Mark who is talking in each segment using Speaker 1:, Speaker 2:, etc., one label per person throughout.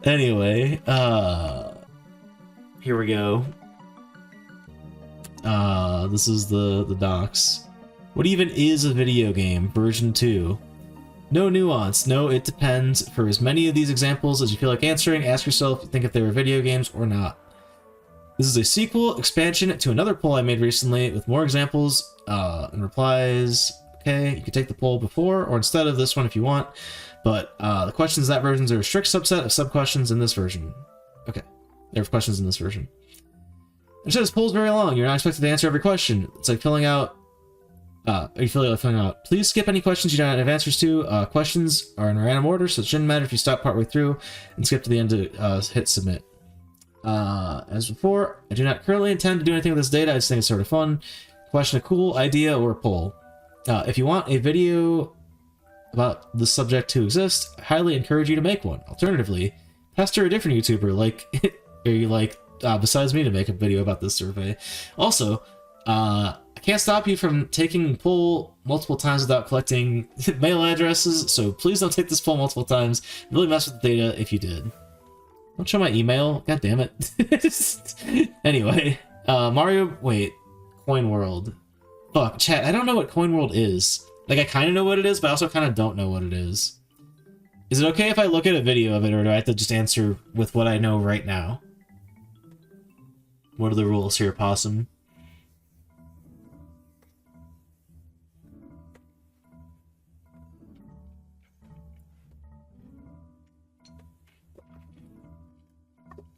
Speaker 1: Anyway, here we go. This is the docs. What even is a video game? Version 2. No nuance. No, it depends. For as many of these examples as you feel like answering, ask yourself, think if they were video games or not. This is a sequel, expansion to another poll I made recently with more examples and replies. Okay, you can take the poll before or instead of this one if you want, but the questions in that version are a strict subset of sub-questions in this version. Okay, there are questions in this version. Instead, this poll is very long. You're not expected to answer every question. It's like filling out. Are you filling out? Please skip any questions you don't have answers to. Questions are in random order, so it shouldn't matter if you stop partway through and skip to the end to hit submit. As before, I do not currently intend to do anything with this data. I just think it's sort of fun. Question a cool idea or a poll. If you want a video about the subject to exist, I highly encourage you to make one. Alternatively, pester a different YouTuber besides me to make a video about this survey. Also, I can't stop you from taking poll multiple times without collecting mail addresses, so please don't take this poll multiple times. Really mess with the data if you did. Don't show my email. God damn it. Anyway, Coin World. Fuck, chat, I don't know what Coin World is. Like, I kind of know what it is, but I also kind of don't know what it is. Is it okay if I look at a video of it, or do I have to just answer with what I know right now? What are the rules here, Possum?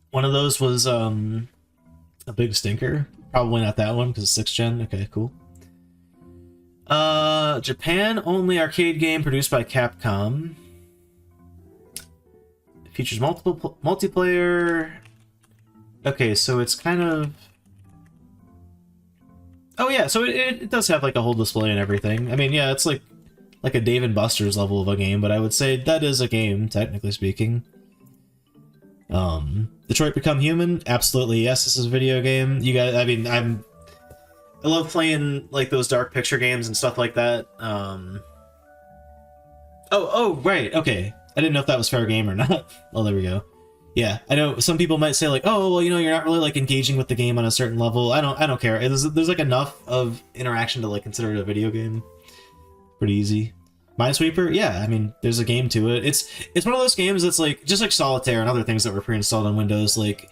Speaker 1: One of those was a big stinker. Probably not that one because it's 6th gen. Okay, cool. Japan only arcade game produced by Capcom. It features multiple multiplayer. Okay, so it's kind of. Oh yeah, so it does have like a whole display and everything. I mean, yeah, it's like a Dave & Buster's level of a game, but I would say that is a game, technically speaking. Detroit Become Human? Absolutely, yes, this is a video game. You guys, I mean, I love playing like those dark picture games and stuff like that. Oh, right, okay. I didn't know if that was fair game or not. Oh, there we go. Yeah, I know some people might say like, oh, well, you know, you're not really like engaging with the game on a certain level. I don't care. There's like enough of interaction to like consider it a video game. Pretty easy. Minesweeper, yeah, I mean, there's a game to it. It's one of those games that's like, just like Solitaire and other things that were pre-installed on Windows, like,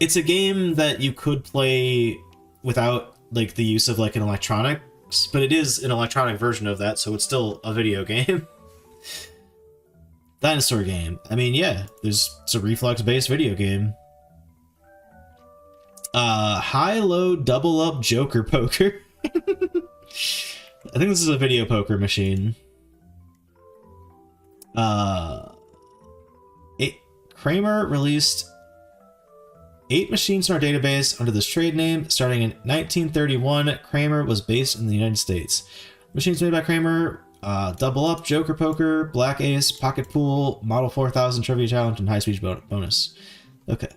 Speaker 1: it's a game that you could play without, like, the use of, like, an electronics, but it is an electronic version of that, so it's still a video game. Dinosaur game. I mean, yeah, it's a reflex-based video game. High-low double-up Joker poker. I think this is a video poker machine. Kramer released 8 machines in our database under this trade name. Starting in 1931, Kramer was based in the United States. Machines made by Kramer, Double Up, Joker Poker, Black Ace, Pocket Pool, Model 4000 Trivia Challenge, and High Speech Bonus. Okay.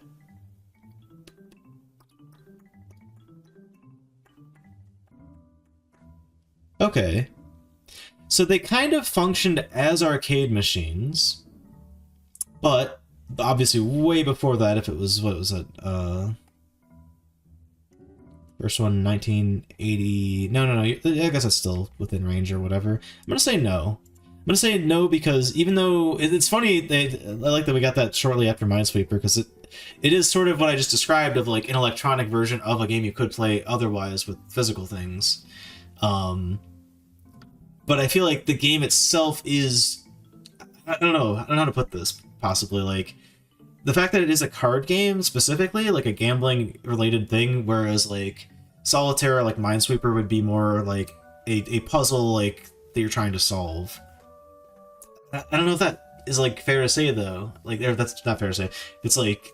Speaker 1: Okay. So they kind of functioned as arcade machines, but obviously way before that, if it was, what was it, first one, 1980, no, I guess that's still within range or whatever. I'm gonna say no. I'm gonna say no because even though, it's funny, I like that we got that shortly after Minesweeper, because it is sort of what I just described of like an electronic version of a game you could play otherwise with physical things. But I feel like the game itself is, I don't know how to put this, possibly, like, the fact that it is a card game, specifically, like a gambling-related thing, whereas, like, Solitaire or, like, Minesweeper would be more, like, a puzzle, like, that you're trying to solve. I don't know if that is, like, fair to say, though. Like, that's not fair to say. It's, like,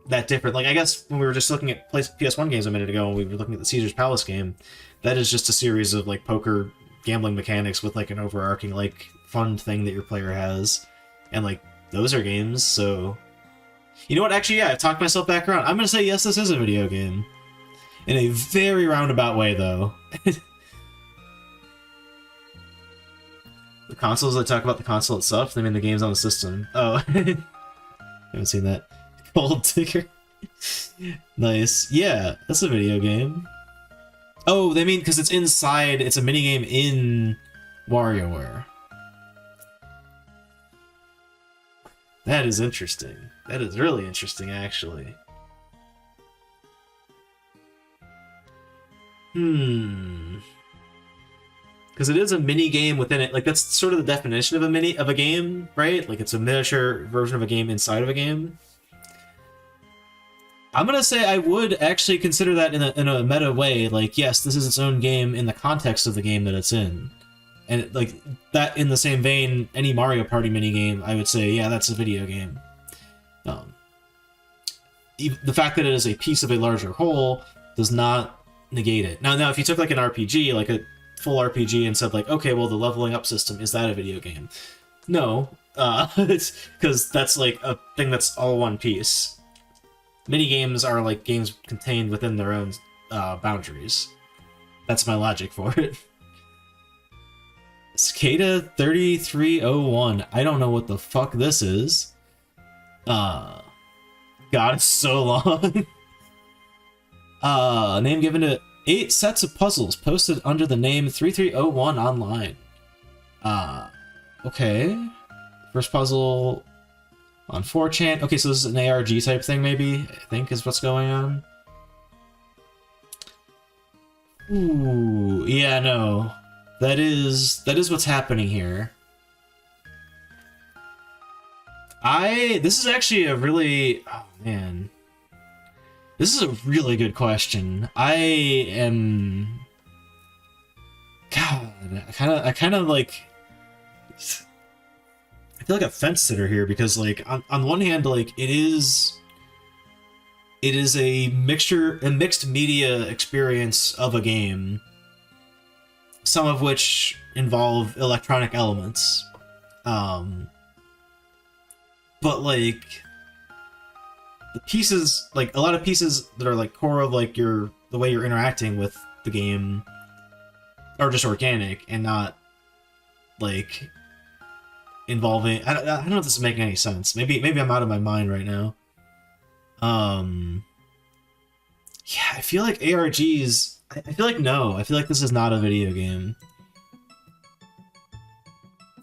Speaker 1: that different. Like, I guess when we were just looking at PS1 games a minute ago, and we were looking at the Caesar's Palace game, that is just a series of, like, poker gambling mechanics with like an overarching like fun thing that your player has, and like those are games. So you know what, actually, yeah, I've talked myself back around. I'm gonna say yes, this is a video game in a very roundabout way, though. The consoles, I talk about the console itself, I mean the games on the system. Oh. Haven't seen that. Gold Digger. Nice. Yeah, that's a video game. Oh, they mean because it's inside. It's a minigame in WarioWare. That is interesting. That is really interesting, actually. Because it is a mini game within it. Like, that's sort of the definition of a game, right? Like, it's a miniature version of a game inside of a game. I'm gonna say I would actually consider that in a meta way. Like, yes, this is its own game in the context of the game that it's in. And, like, that in the same vein, any Mario Party minigame, I would say, yeah, that's a video game. The fact that it is a piece of a larger whole does not negate it. Now, if you took, like, an RPG, like a full RPG, and said, like, okay, well, the leveling up system, is that a video game? No. It's because that's, like, a thing that's all one piece. Minigames are, like, games contained within their own boundaries. That's my logic for it. Cicada 3301. I don't know what the fuck this is. God, it's so long. Name given to 8 sets of puzzles posted under the name 3301 online. Okay. First puzzle on 4chan. Okay, so this is an ARG type thing, maybe, I think is what's going on. Ooh, yeah, no. That is what's happening here. This is actually a really, oh man. This is a really good question. God, I kind of like, I feel like a fence sitter here because, like, on one hand, like, it is a mixed media experience of a game, some of which involve electronic elements. But, like, the pieces, like, a lot of pieces that are, like, core of, like, the way you're interacting with the game are just organic and not, like, involving... I don't know if this is making any sense. Maybe I'm out of my mind right now. Yeah, I feel like ARGs... I feel like no. I feel like this is not a video game.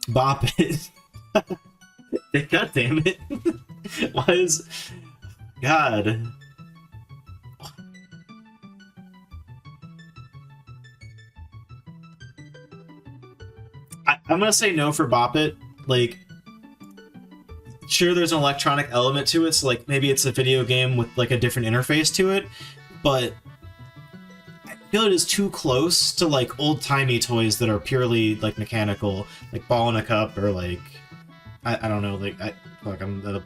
Speaker 1: Bop it. God damn it. Why is... God. I'm gonna say no for Bop It. Like, sure, there's an electronic element to it, so, like, maybe it's a video game with, like, a different interface to it, but I feel it is too close to, like, old-timey toys that are purely, like, mechanical, like Ball in a Cup, or, like, I don't know, like, I'm at a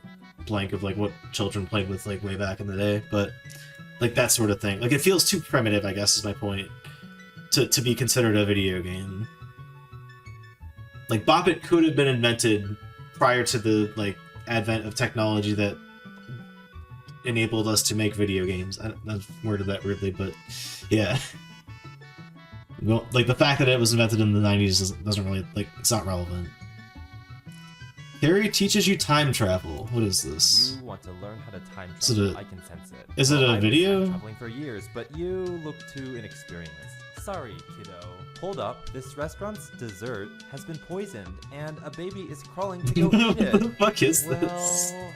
Speaker 1: blank of, like, what children played with, like, way back in the day, but, like, that sort of thing. Like, it feels too primitive, I guess, is my point, to be considered a video game. Like, Bop It could have been invented prior to the, like, advent of technology that enabled us to make video games. I've worded that weirdly, but yeah. Well, like, the fact that it was invented in the 90s doesn't really, like, it's not relevant. Harry teaches you time travel. What is this?
Speaker 2: You want to learn how to time travel. I can sense it.
Speaker 1: Is it a video?
Speaker 2: I've been traveling for years, but you look too inexperienced. Sorry, kiddo. Hold up, this restaurant's dessert has been poisoned, and a baby is crawling to go eat it.
Speaker 1: What the fuck is this?
Speaker 2: Well,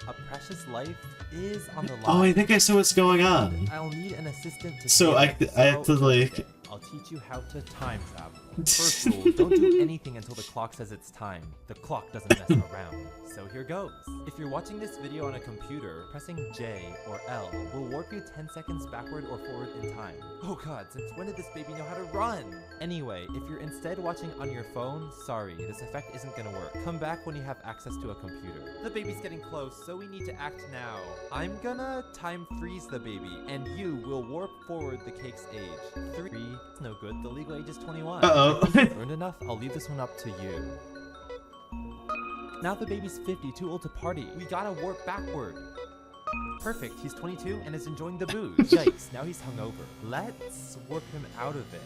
Speaker 2: a precious life is on the line.
Speaker 1: Oh, I think I see what's going on.
Speaker 2: I'll need an assistant to
Speaker 1: So I have to, like...
Speaker 2: I'll teach you how to time travel. First rule, don't do anything until the clock says it's time. The clock doesn't mess around. So here goes. If you're watching this video on a computer, pressing J or L will warp you 10 seconds backward or forward in time. Oh god, since when did this baby know how to run? Anyway, if you're instead watching on your phone, sorry, this effect isn't gonna work. Come back when you have access to a computer. The baby's getting close, so we need to act now. I'm gonna time freeze the baby, and you will warp forward the cake's age. 3, no good, the legal age is 21.
Speaker 1: Uh-oh.
Speaker 2: Learned enough? I'll leave this one up to you. Now the baby's 50, too old to party. We gotta warp backward. Perfect, he's 22 and is enjoying the booze. Yikes, now he's hungover. Let's work him out of it.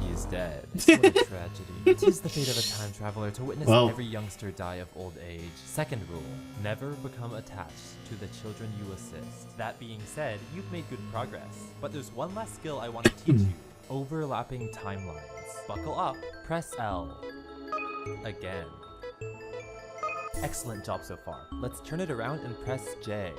Speaker 2: He is dead. What a tragedy. It is the fate of a time traveler to witness every youngster die of old age. Second rule, never become attached to the children you assist. That being said, you've made good progress. But there's one last skill I want to teach you. Overlapping timelines. Buckle up, press L. Again. Excellent job so far. Let's turn it around and press J.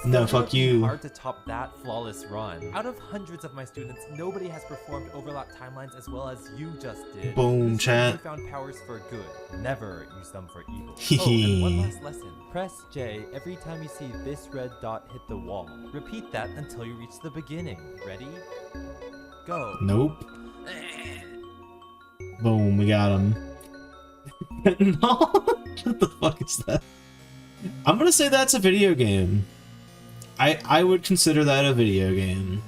Speaker 1: No, fuck you.
Speaker 2: Hard to top that flawless run. Out of hundreds of my students, nobody has performed overlap timelines as well as you just did.
Speaker 1: Boom, chat.
Speaker 2: You found powers for good. Never use them for evil. Oh, and one last lesson. Press J every time you see this red dot hit the wall. Repeat that until you reach the beginning. Ready? Go.
Speaker 1: Nope. Boom, we got him. No, what the fuck is that? I'm gonna say that's a video game. I would consider that a video game.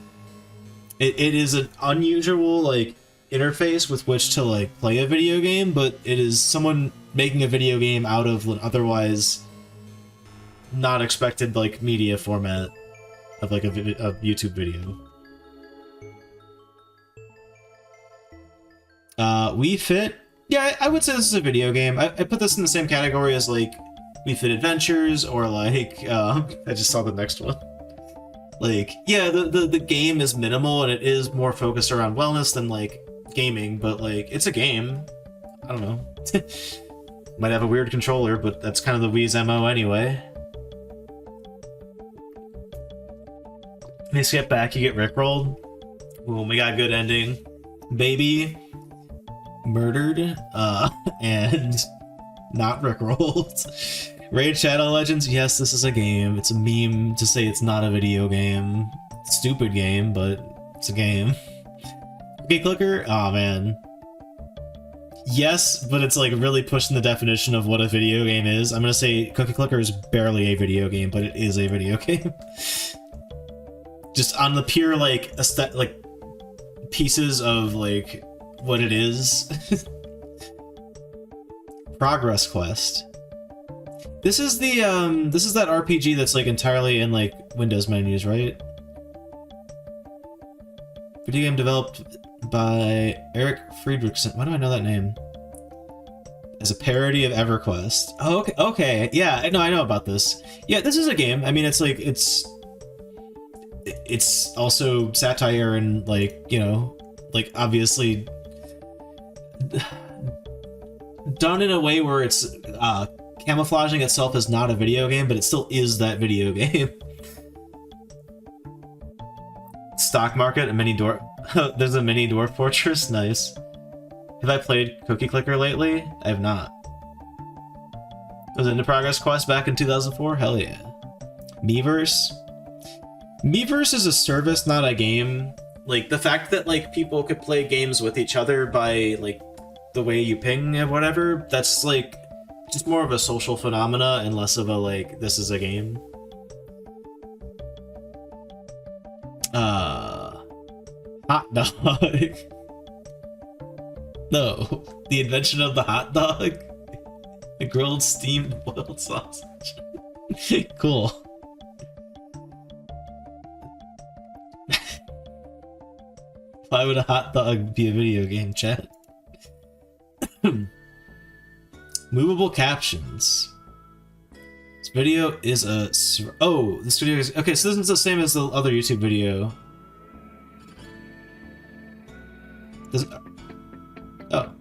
Speaker 1: It is an unusual like interface with which to like play a video game, but it is someone making a video game out of an otherwise not expected like media format of like a YouTube video. We Fit. Yeah, I would say this is a video game. I put this in the same category as like We Fit Adventures or like I just saw the next one. Like, yeah, the game is minimal and it is more focused around wellness than like gaming, but like it's a game. I don't know. Might have a weird controller, but that's kind of the Wii's MO anyway. You skip back, you get rickrolled. Boom, we got a good ending. Baby murdered, and not rickrolled. Raid Shadow Legends, yes, this is a game. It's a meme to say it's not a video game. Stupid game, but it's a game. Cookie Clicker, oh man. Yes, but it's like really pushing the definition of what a video game is. I'm gonna say Cookie Clicker is barely a video game, but it is a video game. Just on the pure like like pieces of like what it is. Progress Quest. This is the this is that RPG that's like entirely in like Windows menus, right? Video game developed by Eric Friedrichsen. Why do I know that name? As a parody of EverQuest. Oh, okay, okay, yeah, no, I know about this. Yeah, this is a game. I mean, it's like it's also satire and like, you know, like obviously done in a way where it's camouflaging itself as not a video game, but it still is that video game. Stock market, a mini dwarf. There's a mini dwarf fortress. Nice. Have I played Cookie Clicker lately? I have not. Was it into Progress Quest back in 2004? Hell yeah. Miiverse. Miiverse is a service, not a game. Like the fact that like people could play games with each other by like the way you ping and whatever, that's like just more of a social phenomena and less of a like this is a game. Hot dog. No, the invention of the hot dog. The grilled, steamed, boiled sausage. Cool. Why would a hot dog be a video game, chat? Movable captions. This video is a... Oh, this video is... Okay, so this is the same as the other YouTube video. Does... Oh.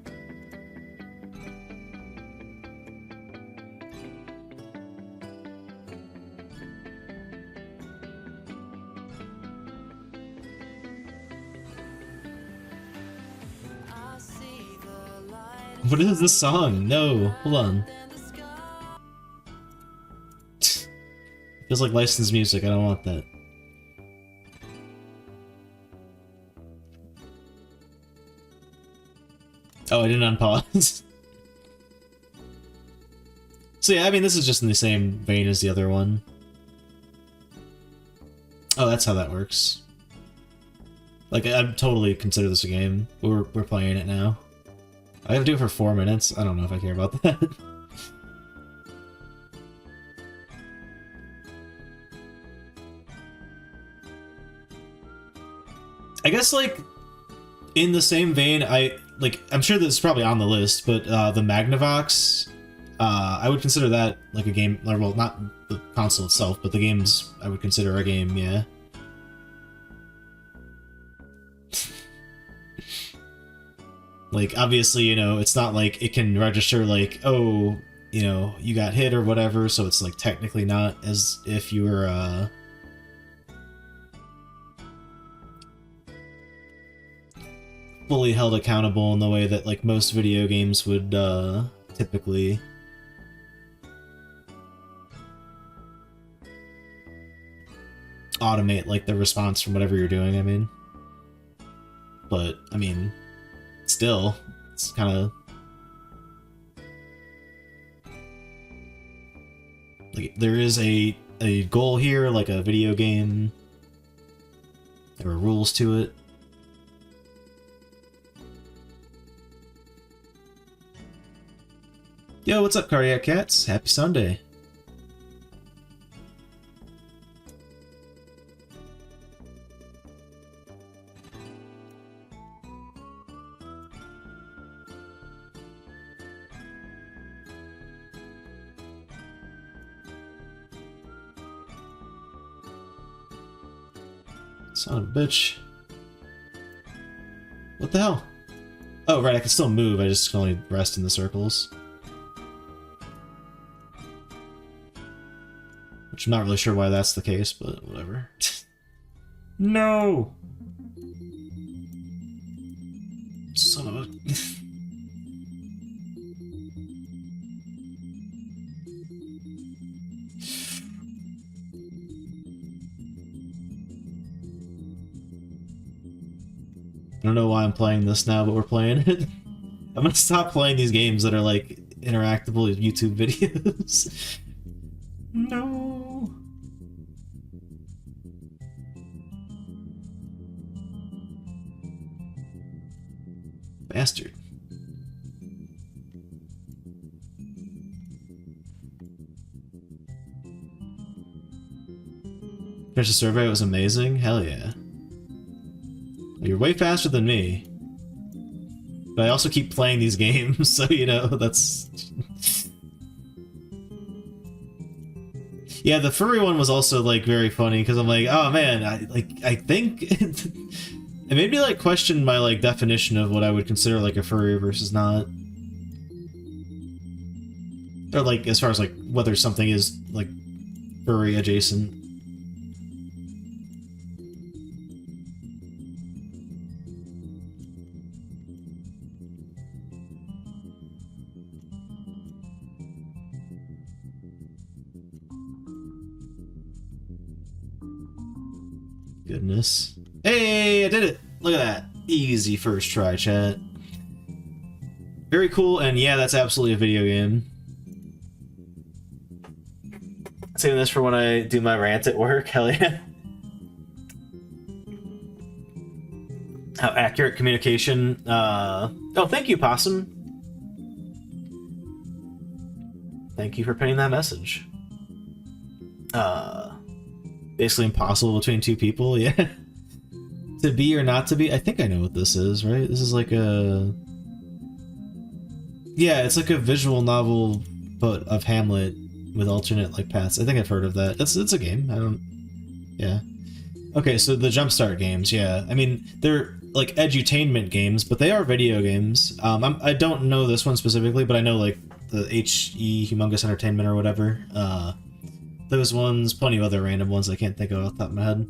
Speaker 1: What is this song? No, hold on. Feels like licensed music, I don't want that. Oh, I didn't unpause. So yeah, I mean, this is just in the same vein as the other one. Oh, that's how that works. Like, I'd totally consider this a game. We're playing it now. I have to do it for 4 minutes. I don't know if I care about that. I guess, like, in the same vein, I'm sure this is probably on the list, but the Magnavox, I would consider that like a game, or, well, not the console itself, but the games I would consider a game, yeah. Like, obviously, you know, it's not like it can register like, oh, you know, you got hit or whatever, so it's like technically not as if you were fully held accountable in the way that like most video games would typically. Automate like the response from whatever you're doing, I mean. But I mean, still, it's kind of like there is a goal here, like a video game. There are rules to it. Yo, what's up, Cardiac Cats? Happy Sunday. Son of a bitch. What the hell? Oh, right, I can still move, I just can only rest in the circles. Which I'm not really sure why that's the case, but whatever. No! Son of a... I don't know why I'm playing this now, but we're playing it. I'm gonna stop playing these games that are like interactable YouTube videos. No. Bastard. Finished the survey, it was amazing. Hell yeah. You're way faster than me. But I also keep playing these games, so you know, that's... Yeah, the furry one was also like very funny, because I'm like, oh man, I think... It made me like question my like definition of what I would consider like a furry versus not. Or like, as far as like whether something is like furry adjacent. Goodness. Hey, I did it! Look at that. Easy first try, chat. Very cool, and yeah, that's absolutely a video game. Saving this for when I do my rant at work, hell yeah. How accurate communication, Oh, thank you, Possum. Thank you for pinning that message. Basically impossible between two people, yeah. To be or not to be? I think I know what this is, right? This is like a... Yeah, it's like a visual novel, but of Hamlet with alternate, like, paths. I think I've heard of that. It's a game. I don't... Yeah. Okay, so the Jumpstart games, yeah. I mean, they're, like, edutainment games, but they are video games. I don't know this one specifically, but I know, like, the HE Humongous Entertainment or whatever. Those ones, plenty of other random ones I can't think of off the top of my head.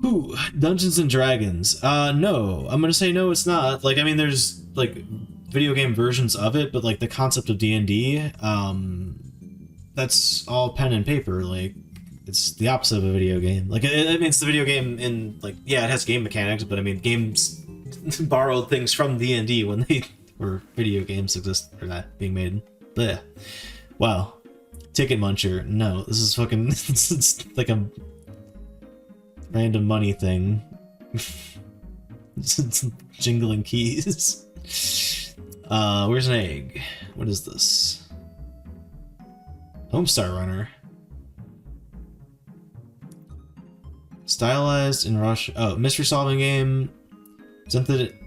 Speaker 1: Ooh, Dungeons and Dragons. No. I'm gonna say no, it's not. Like, I mean, there's, like, video game versions of it, but, like, the concept of D&D, that's all pen and paper. Like, it's the opposite of a video game. Like, I mean, it's the video game in, like, yeah, it has game mechanics, but, I mean, games borrowed things from D&D when they were video games exist, or that being made. Blech. Wow. Ticket Muncher. No, this is fucking... it's like a... random money thing. Jingling keys. Where's an egg? What is this? Homestar Runner. Stylized in Russia. Oh, mystery solving game. Presented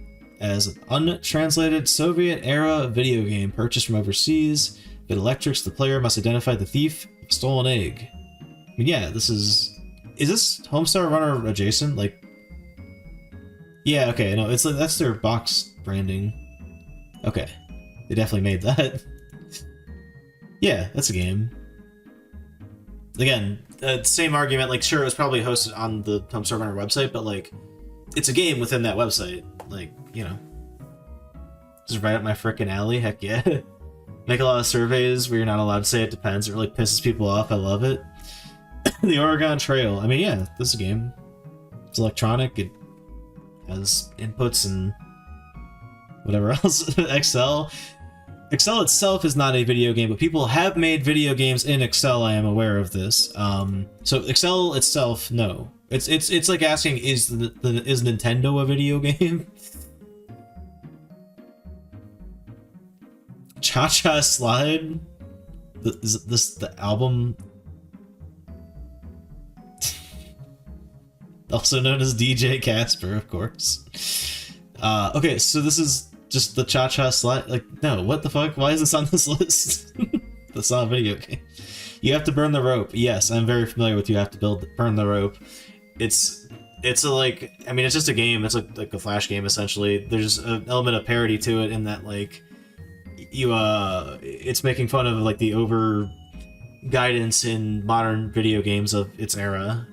Speaker 1: as an untranslated Soviet-era video game purchased from overseas. If it electrics, the player must identify the thief of a stolen egg. I mean, yeah, this is... Is this Homestar Runner adjacent? Like... Yeah, okay, no, it's like, that's their box branding. Okay. They definitely made that. Yeah, that's a game. Again, same argument, like, sure, it was probably hosted on the Homestar Runner website, but, like, it's a game within that website. Like, you know. Just right up my frickin' alley, heck yeah. Make a lot of surveys where you're not allowed to say it depends. It really pisses people off, I love it. The Oregon Trail. I mean, yeah, this is a game. It's electronic, it has inputs and whatever else. Excel. Excel itself is not a video game, but people have made video games in Excel, I am aware of this. So Excel itself, no. It's like asking, is Nintendo a video game? Cha-Cha Slide? Is this the album? Also known as DJ Casper, of course. Okay, so this is just the Cha-Cha Slide. Like, no, what the fuck? Why is this on this list? That's not a video game. You have to burn the rope. Yes, I'm very familiar with you have to burn the rope. It's a, like, I mean, it's just a game. It's like a Flash game, essentially. There's an element of parody to it in that, like, it's making fun of, like, the over guidance in modern video games of its era.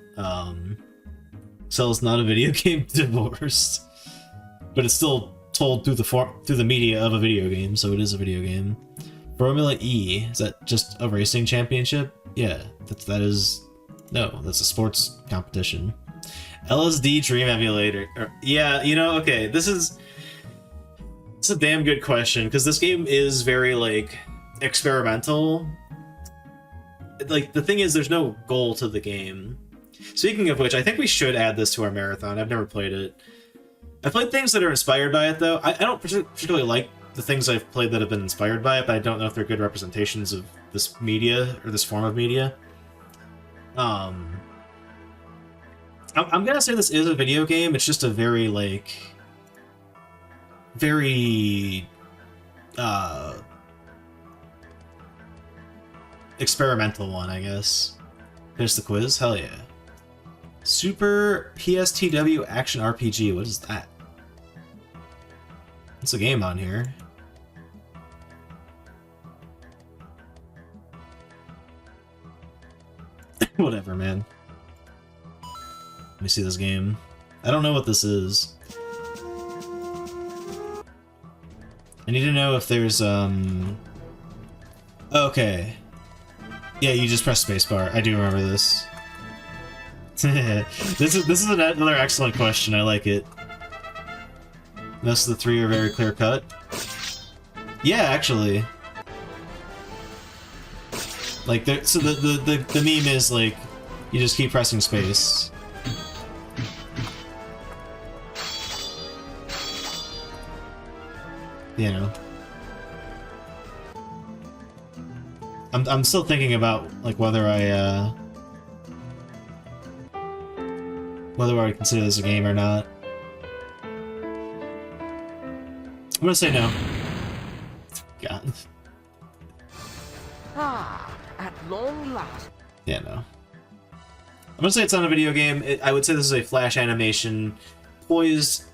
Speaker 1: Cell's not a video game divorced, but it's still told through the media of a video game, so it is a video game. Formula E, is that just a racing championship? Yeah, that is no, that's a sports competition. LSD Dream Emulator. Yeah, you know, okay, it's a damn good question, because this game is very, like, experimental. Like, the thing is, there's no goal to the game. Speaking of which, I think we should add this to our marathon. I've never played it. I've played things that are inspired by it, though. I don't particularly like the things I've played that have been inspired by it, but I don't know if they're good representations of this media, or this form of media. I'm gonna say this is a video game. It's just a very, like... very... experimental one, I guess. Finish the quiz? Hell yeah. Super PSTW Action RPG. What is that? What's a game on here? Whatever, man. Let me see this game. I don't know what this is. I need to know if there's, okay. Yeah, you just press spacebar. I do remember this. This is another excellent question. I like it. Most of the three are very clear cut. Yeah, actually. Like, so the meme is like, you just keep pressing space. You know. I'm still thinking about, like, whether I consider this a game or not. I'm gonna say no. God.
Speaker 3: Ah, at long last.
Speaker 1: Yeah, no. I'm gonna say it's not a video game. I would say this is a Flash animation poised,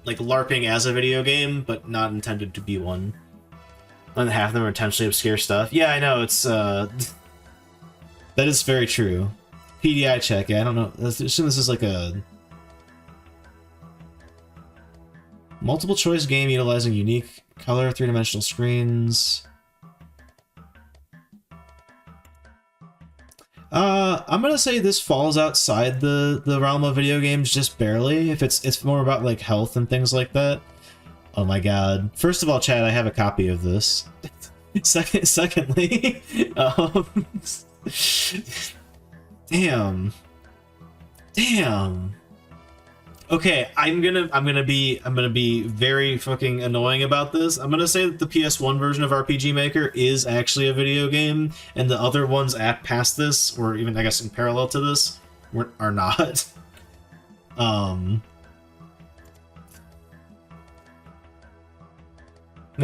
Speaker 1: like, LARPing as a video game, but not intended to be one. And half of them are intentionally obscure stuff. Yeah, I know, it's, that is very true. PDI check, yeah, I don't know. I assume this is like a multiple choice game utilizing unique color, three-dimensional screens. I'm gonna say this falls outside the realm of video games just barely. If it's more about, like, health and things like that. Oh my god. First of all, Chad, I have a copy of this. Secondly, damn. Okay, I'm gonna be very fucking annoying about this. I'm gonna say that the PS1 version of RPG Maker is actually a video game, and the other ones past this, or even I guess in parallel to this, are not. Made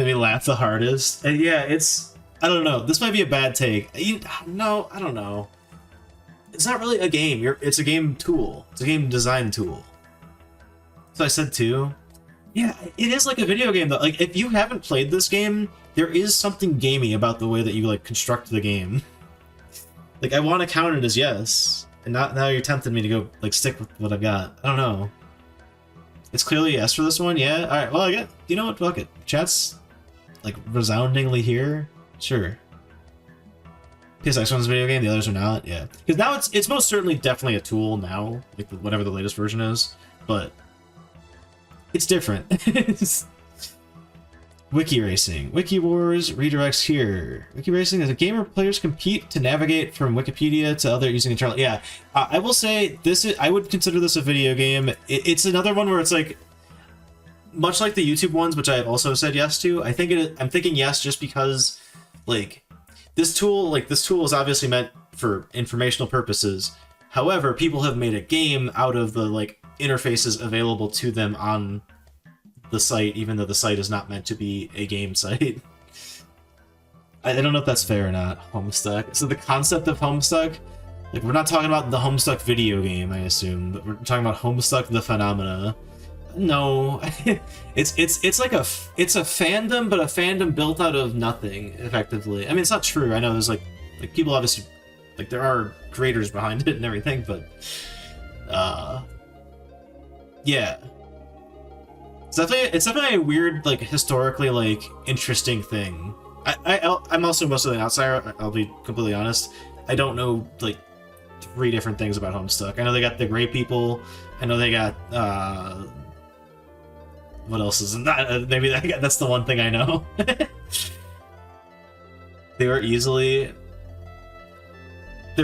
Speaker 1: me laugh the hardest. And yeah, it's, I don't know. This might be a bad take. No, I don't know. It's not really a game. It's a game tool. It's a game design tool. So I said too. Yeah, it is like a video game though. Like if you haven't played this game, there is something gamey about the way that you like construct the game. Like I want to count it as yes, and now you're tempting me to go like stick with what I've got. I don't know. It's clearly yes for this one. Yeah. All right. Well, I get. You know what? Fuck it. Chat's like resoundingly here. Sure. PSX one's a video game. The others are not. Yeah. Because now it's most certainly definitely a tool now, like whatever the latest version is. But it's different. Wiki Racing. Wiki Wars redirects here. Wiki Racing is a game where players compete to navigate from Wikipedia to other using internal. Yeah, I will say I would consider this a video game. It's another one where it's like, much like the YouTube ones, which I have also said yes to. I'm thinking yes just because, like, this tool is obviously meant for informational purposes. However, people have made a game out of the like interfaces available to them on the site, even though the site is not meant to be a game site. I don't know if that's fair or not. Homestuck. So the concept of Homestuck, like we're not talking about the Homestuck video game, I assume, but we're talking about Homestuck the phenomena. No, it's like it's a fandom, but a fandom built out of nothing, effectively. I mean, it's not true. I know there's like people obviously, like there are creators behind it and everything, but yeah. It's definitely a weird, like, historically, like, interesting thing. I'm also mostly an outsider, I'll be completely honest. I don't know, like, 3 different things about Homestuck. I know they got the Gray People. I know they got, what else is in that? Maybe that's the one thing I know. There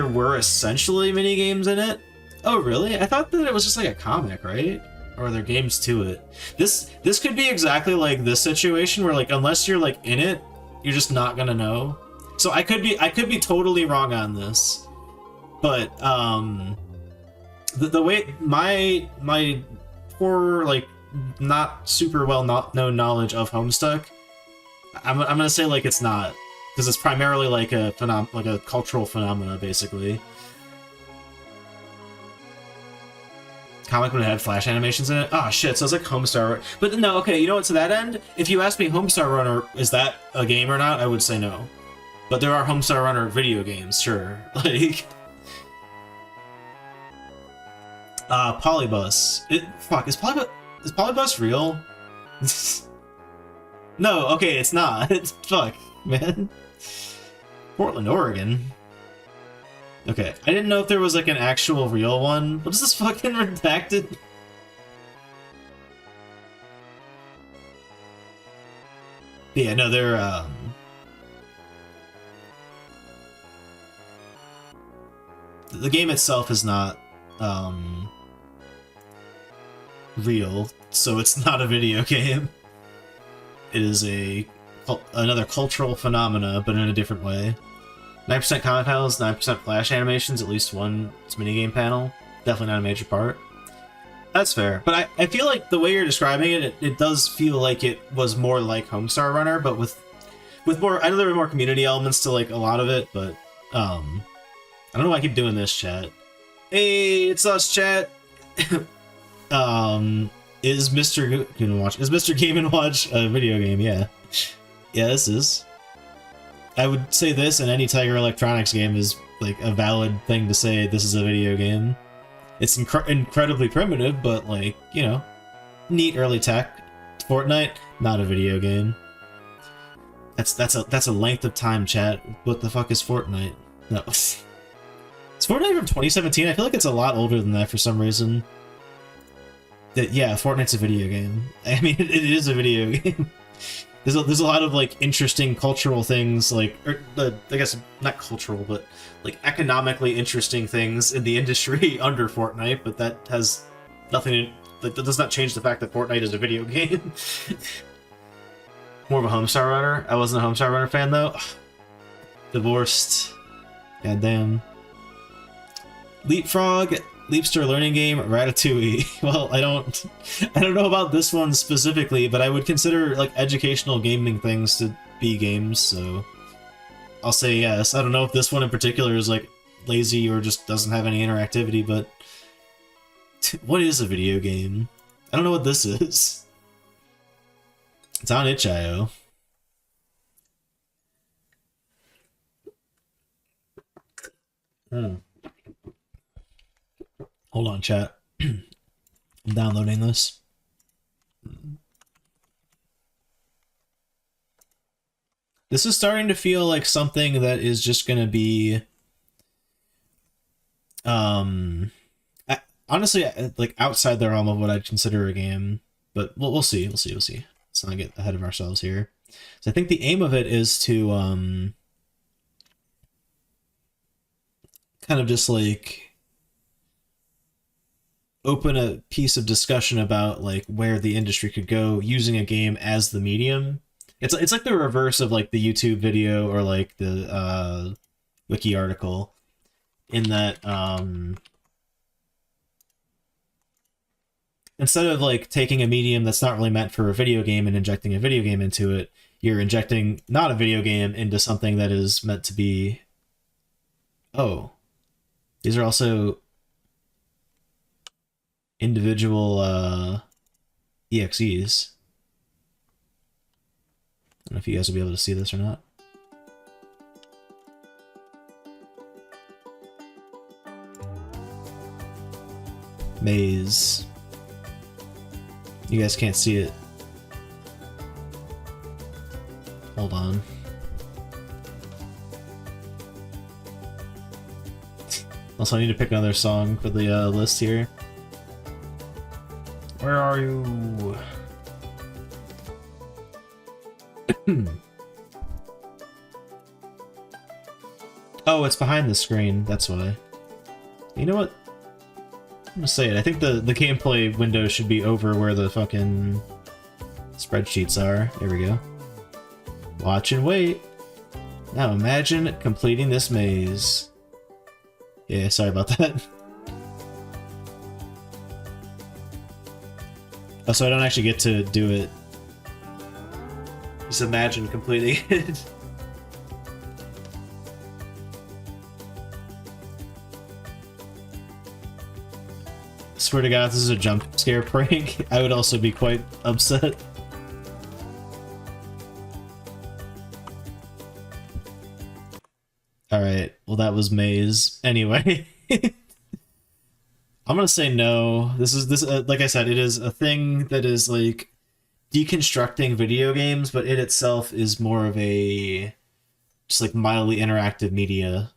Speaker 1: were essentially mini-games in it. Oh, really? I thought that it was just like a comic, right? Or are there games to it? This could be exactly like this situation where like unless you're like in it, you're just not gonna know. So I could be totally wrong on this, but the way my poor like not super well known knowledge of Homestuck, I'm gonna say like it's not, because it's primarily like a cultural phenomena basically. Comic when it had Flash animations in it. Oh shit, so it's like Homestar. But no, okay, you know what, to that end, if you ask me Homestar Runner, is that a game or not, I would say no. But there are Homestar Runner video games, sure. Like Polybus. Fuck, is Polybus real? No, okay, it's not. It's fuck, man. Portland, Oregon. Okay, I didn't know if there was like an actual real one. What is this fucking redacted? Yeah, no, they're the game itself is not real, so it's not a video game. It is another cultural phenomena, but in a different way. 9% comic panels, 9% Flash animations, at least one minigame panel. Definitely not a major part. That's fair. But I feel like the way you're describing it, it does feel like it was more like Homestar Runner, but with more, I know there were more community elements to like a lot of it, but I don't know why I keep doing this, chat. Hey, it's us, chat. Is Mr. Game & Watch a video game? Yeah. Yeah, this is. I would say this, and any Tiger Electronics game is like a valid thing to say this is a video game. It's incredibly primitive, but like, you know, neat early tech. Fortnite, not a video game. That's a length of time, chat. What the fuck is Fortnite? No. Is Fortnite from 2017? I feel like it's a lot older than that for some reason. Yeah, Fortnite's a video game. I mean, it is a video game. There's a lot of like interesting cultural things, like, I guess not cultural, but like economically interesting things in the industry under Fortnite. But that has nothing to, that does not change the fact that Fortnite is a video game. More of a Homestar Runner. I wasn't a Homestar Runner fan though. Divorced. Goddamn. Leapfrog. Leapster learning game, Ratatouille. Well, I don't know about this one specifically, but I would consider like educational gaming things to be games, so I'll say yes. I don't know if this one in particular is like lazy or just doesn't have any interactivity, but what is a video game? I don't know what this is. It's on itch.io. Hold on, chat. I'm downloading this. This is starting to feel like something that is just gonna be, honestly, like outside the realm of what I'd consider a game. But we'll see. We'll see. Let's not get ahead of ourselves here. So I think the aim of it is to kind of just like open a piece of discussion about like where the industry could go using a game as the medium. It's like the reverse of like the YouTube video or like the wiki article, in that instead of like taking a medium that's not really meant for a video game and injecting a video game into it, you're injecting not a video game into something that is meant to be. Oh, these are also individual EXEs. I don't know if you guys will be able to see this or not. Maze. You guys can't see it. Hold on. Also, I need to pick another song for the list here. Where are you? Oh, it's behind the screen. That's why. You know what? I'm gonna say it. I think the gameplay window should be over where the fucking spreadsheets are. There we go. Watch and wait. Now imagine completing this maze. Yeah, sorry about that. Oh, so I don't actually get to do it. Just imagine completing it. Swear to God, this is a jump scare prank. I would also be quite upset. Alright, well that was Maze. Anyway. I'm gonna say no. This like I said, it is a thing that is like deconstructing video games, but it itself is more of a just like mildly interactive media.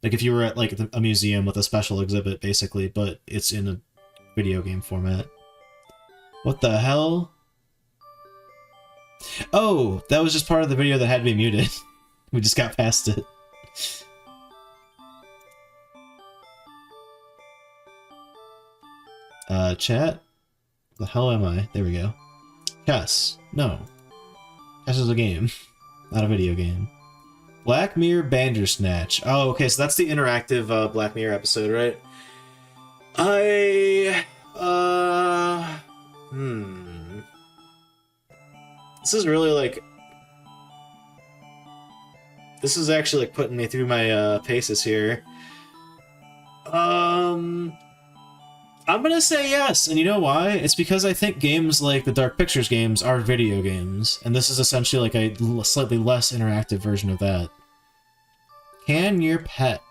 Speaker 1: Like if you were at like a museum with a special exhibit, basically, but it's in a video game format. What the hell? Oh, that was just part of the video that had to be muted. We just got past it. Chat? The hell am I? There we go. Chess. No. Chess is a game, not a video game. Black Mirror Bandersnatch. Oh, okay, so that's the interactive Black Mirror episode, right? This is really like... This is actually like putting me through my paces here. I'm gonna say yes, and you know why? It's because I think games like the Dark Pictures games are video games, and this is essentially like a slightly less interactive version of that. Can Your Pet?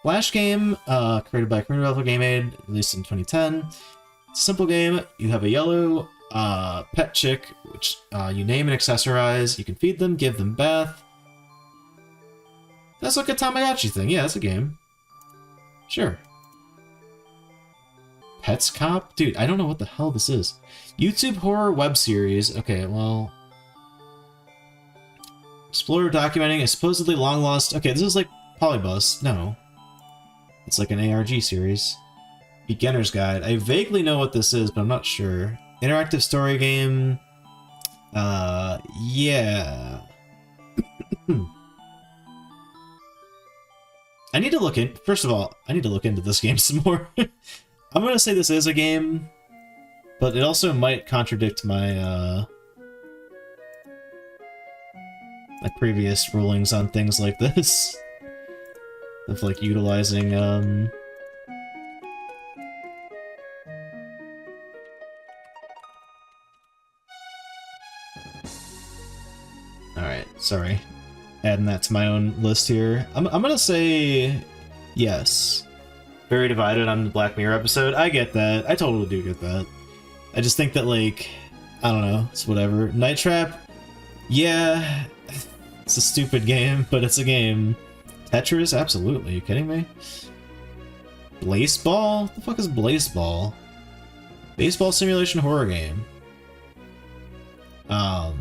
Speaker 1: Flash game, created by Korean developer Game Aid, released in 2010. It's a simple game. You have a yellow pet chick, which you name and accessorize. You can feed them, give them bath. That's like a Tamagotchi thing. Yeah, that's a game. Sure. Pets Cop? Dude, I don't know what the hell this is. YouTube horror web series. Okay, well... Explorer documenting a supposedly long-lost... Okay, this is like Polybus. No. It's like an ARG series. Beginner's Guide. I vaguely know what this is, but I'm not sure. Interactive story game... yeah... I need to look in. First of all, I need to look into this game some more. I'm gonna say this is a game, but it also might contradict my my previous rulings on things like this, of like utilizing Alright, sorry. Adding that to my own list here. I'm gonna say yes. Very divided on the Black Mirror episode. I get that. I totally do get that. I just think that, like, I don't know, it's whatever. Night Trap, yeah, it's a stupid game, but it's a game. Tetris, absolutely. Are you kidding me? Blaseball? What the fuck is Blaseball? Baseball simulation horror game. I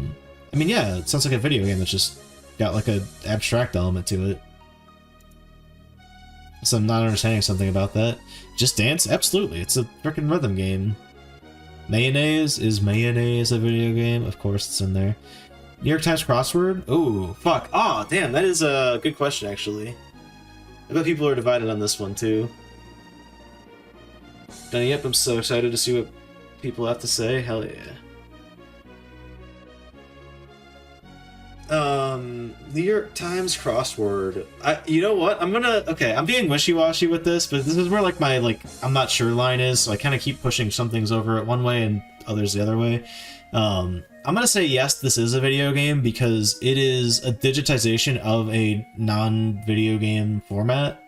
Speaker 1: mean, yeah, it sounds like a video game that's just got like a abstract element to it. So I'm not understanding something about that. Just Dance? Absolutely, it's a freaking rhythm game. Mayonnaise? Is Mayonnaise a video game? Of course it's in there. New York Times crossword? Oh, fuck. Oh, damn, that is a good question, actually. I bet people are divided on this one, too. Yep, I'm so excited to see what people have to say. Hell yeah. New York Times crossword. You know what? Okay, I'm being wishy-washy with this, but this is where, like, my, like, I'm not sure line is, so I kind of keep pushing some things over it one way and others the other way. I'm gonna say yes, this is a video game because it is a digitization of a non-video game format.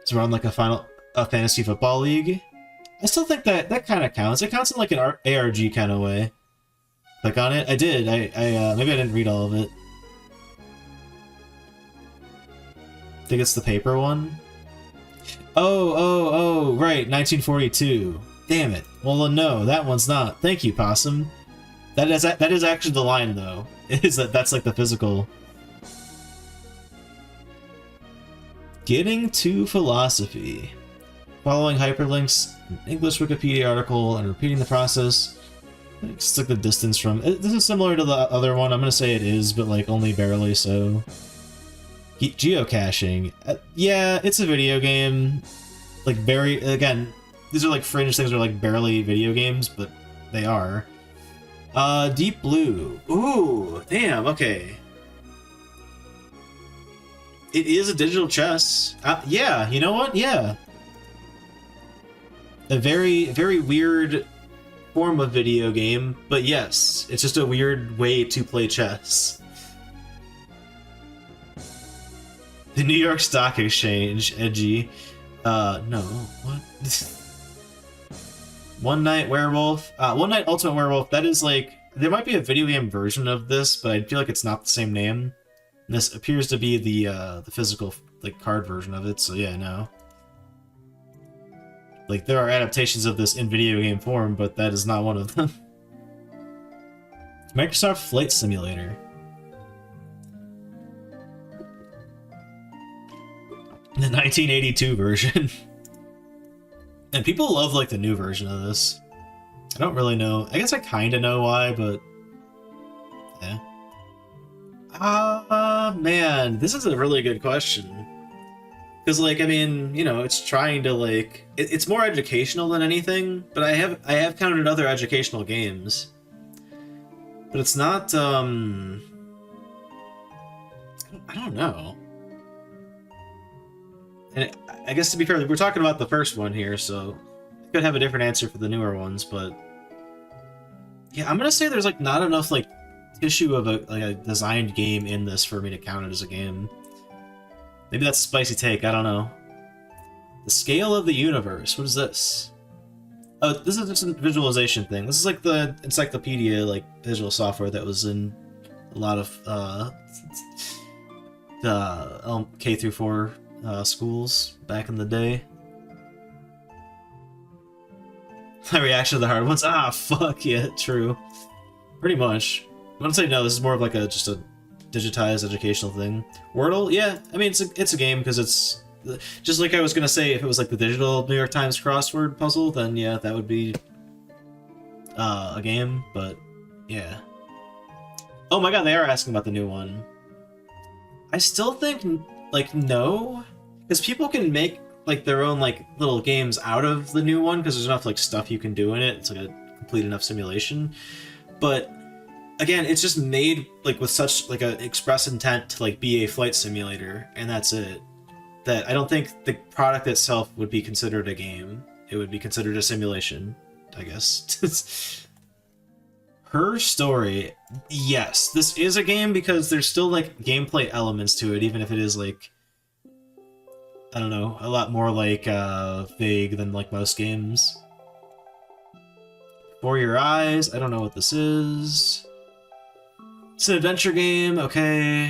Speaker 1: It's around like a fantasy football league. I still think that kind of counts. It counts in like an ARG kind of way. Click on it. I did. I maybe I didn't read all of it. I think it's the paper one. Oh, right, 1942. Damn it. Well, no, that one's not. Thank you, Possum. That is actually the line, though. Is that's like the physical. Getting to philosophy. Following hyperlinks, an English Wikipedia article, and repeating the process. It's like the distance from. This is similar to the other one. I'm gonna say it is, but like only barely so. Geocaching. Yeah, it's a video game. Like again, these are like fringe things that are like barely video games, but they are. Deep Blue. Ooh, damn, okay. It is a digital chess. Yeah, you know what? Yeah. A very, very weird form of video game, but yes, it's just a weird way to play chess. The New York Stock Exchange, edgy. No, what? One Night Werewolf. One Night Ultimate Werewolf, that is like... There might be a video game version of this, but I feel like it's not the same name. And this appears to be the physical, like, card version of it, so yeah, no. Like, there are adaptations of this in video game form, but that is not one of them. Microsoft Flight Simulator. The 1982 version. And people love, like, the new version of this. I don't really know. I guess I kind of know why, but... yeah. Man, this is a really good question. Because, like, I mean, you know, it's trying to, like... It's more educational than anything, but I have counted other educational games. But it's not, I don't know. And I guess to be fair, we're talking about the first one here, so I could have a different answer for the newer ones, but yeah, I'm gonna say there's like not enough like tissue of a designed game in this for me to count it as a game. Maybe that's a spicy take. I don't know. The Scale of the Universe. What is this? Oh, this is just a visualization thing. This is like the encyclopedia, like visual software that was in a lot of the K through 4 schools back in the day. My reaction to the hard ones. Ah, fuck yeah, true. Pretty much. I'm gonna say no. This is more of like just a digitized educational thing. Wordle, yeah. I mean, it's a game because it's just like I was gonna say. If it was like the digital New York Times crossword puzzle, then yeah, that would be a game. But yeah. Oh my god, they are asking about the new one. I still think like, no. Because people can make, like, their own, like, little games out of the new one, because there's enough, like, stuff you can do in it. It's, like, a complete enough simulation. But, again, it's just made, like, with such, like, an express intent to, like, be a flight simulator, and that's it. That I don't think the product itself would be considered a game. It would be considered a simulation, I guess. Her Story, yes, this is a game because there's still, like, gameplay elements to it, even if it is, like, I don't know, a lot more, like, vague than, like, most games. For Your Eyes, I don't know what this is. It's an adventure game, okay.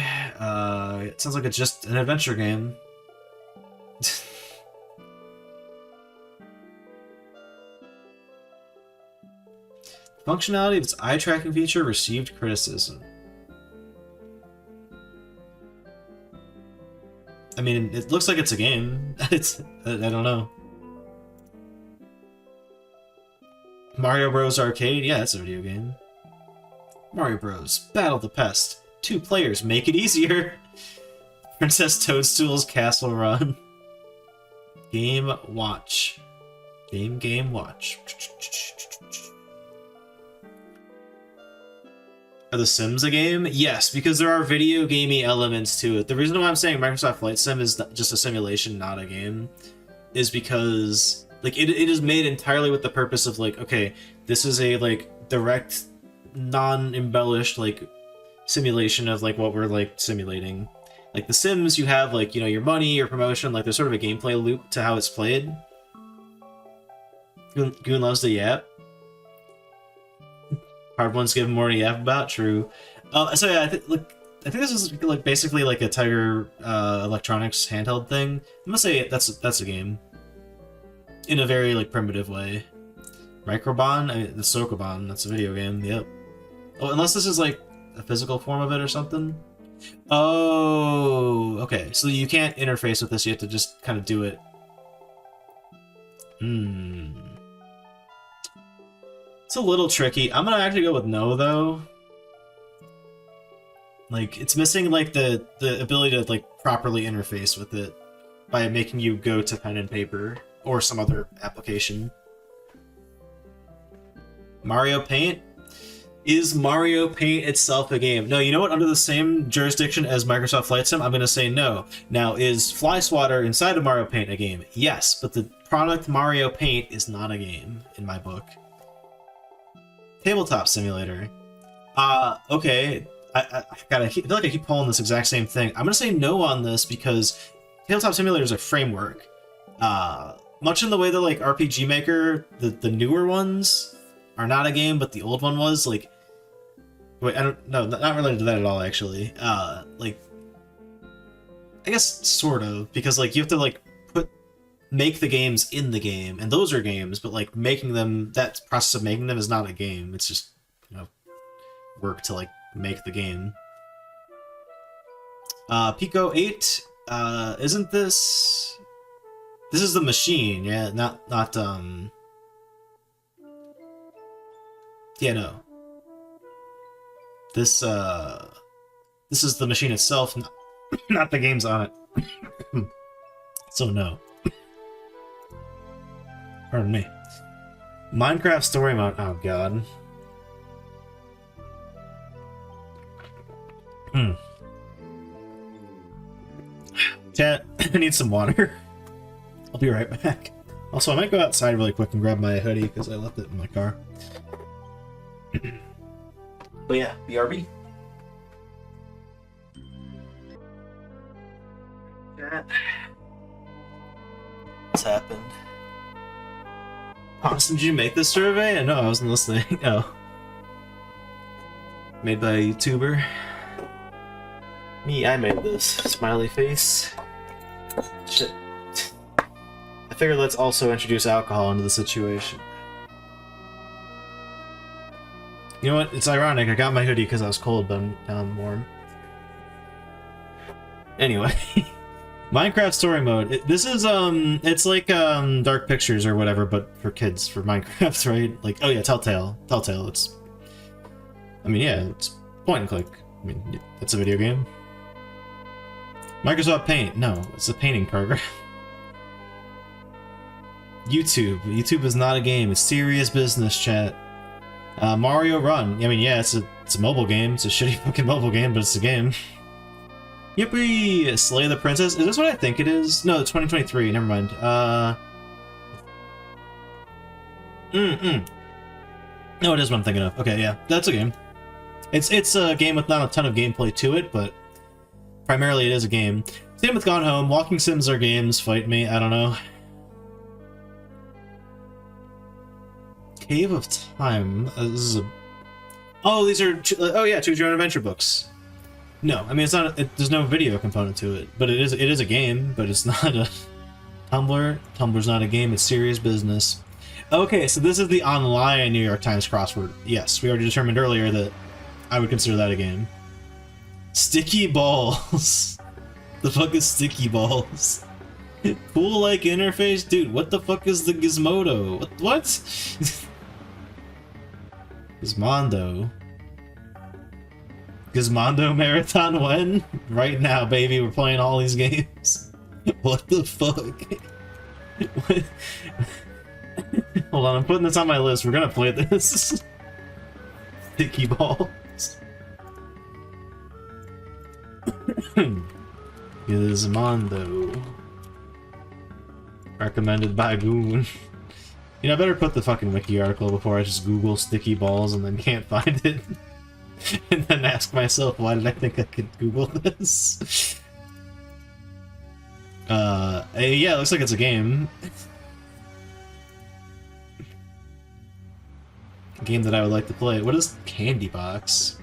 Speaker 1: It sounds like it's just an adventure game. Functionality of its eye tracking feature received criticism. I mean, it looks like it's a game. I don't know. Mario Bros. Arcade? Yeah, that's a video game. Mario Bros. Battle the Pest. 2 players make it easier. Princess Toadstool's Castle Run. Game Watch. Game Watch. Are The Sims a game? Yes, because there are video gamey elements to it. The reason why I'm saying Microsoft Flight Sim is just a simulation, not a game, is because like it is made entirely with the purpose of like, okay, this is a like direct, non-embellished like simulation of like what we're like simulating. Like The Sims, you have like, you know, your money, your promotion, like there's sort of a gameplay loop to how it's played. Goon loves the yap. Hard ones give him more to yap about. True. So yeah, I think this is like basically like a Tiger Electronics handheld thing. I'm gonna say that's a game. In a very like primitive way. Microbon, I mean the Sokoban, that's a video game. Yep. Oh, unless this is like a physical form of it or something. Oh, okay. So you can't interface with this. You have to just kind of do it. It's a little tricky. I'm gonna actually go with no, though. Like, it's missing, like, the ability to, like, properly interface with it by making you go to pen and paper or some other application. Mario Paint? Is Mario Paint itself a game? No, you know what? Under the same jurisdiction as Microsoft Flight Sim, I'm gonna say no. Now, is Fly Swatter inside of Mario Paint a game? Yes, but the product Mario Paint is not a game, in my book. Tabletop Simulator. Okay. I feel like I keep pulling this exact same thing. I'm gonna say no on this because Tabletop Simulator is a framework. Much in the way that like RPG Maker, the newer ones are not a game, but the old one was. Like, wait, I don't know, not related to that at all actually. Like, I guess sort of, because like you have to like make the games in the game, and those are games, but like making them, that process of making them is not a game. It's just, you know, work to like make the game. Pico 8, isn't this is the machine, yeah, not yeah, no. This is the machine itself, not the games on it. So no. Pardon me. Minecraft Story Mode. Oh god. Chat, I need some water. I'll be right back. Also, I might go outside really quick and grab my hoodie because I left it in my car. But yeah, BRB. Chat. What's happened? Austin, did you make this survey? No, I wasn't listening. Oh. Made by a YouTuber. Me, I made this. Smiley face. Shit. I figured let's also introduce alcohol into the situation. You know what? It's ironic. I got my hoodie because I was cold, but now I'm warm. Anyway. Minecraft Story Mode. This is, it's like, Dark Pictures or whatever, but for kids, for Minecraft, right? Like, oh yeah, Telltale. Telltale, it's... I mean, yeah, it's point and click. I mean, it's a video game. Microsoft Paint. No, it's a painting program. YouTube. YouTube is not a game. It's serious business, chat. Mario Run. I mean, yeah, it's a mobile game. It's a shitty fucking mobile game, but it's a game. Yippee! Slay the Princess. Is this what I think it is? No, it's 2023. Never mind. No, it is what I'm thinking of. Okay, yeah, that's a game. It's a game with not a ton of gameplay to it, but primarily it is a game. Same with Gone Home. Walking sims are games. Fight me. I don't know. Cave of Time. This is a... Oh, these are... Oh yeah, Choose Your Own Adventure books. No, I mean, it's not... there's no video component to it, but it is a game, but it's not a... Tumblr. Tumblr's not a game, it's serious business. Okay, so this is the online New York Times crossword. Yes, we already determined earlier that I would consider that a game. Sticky balls. The fuck is sticky balls? Cool-like interface? Dude, what the fuck is the Gizmodo? What? Gizmondo. Gizmondo Marathon when? Right now, baby, we're playing all these games. What the fuck? What? Hold on, I'm putting this on my list. We're gonna play this. Sticky balls. Gizmondo. Recommended by Goon. You know, I better put the fucking wiki article before I just Google sticky balls and then can't find it. And then ask myself, why did I think I could Google this? Yeah, it looks like it's a game. A game that I would like to play. What is Candy Box?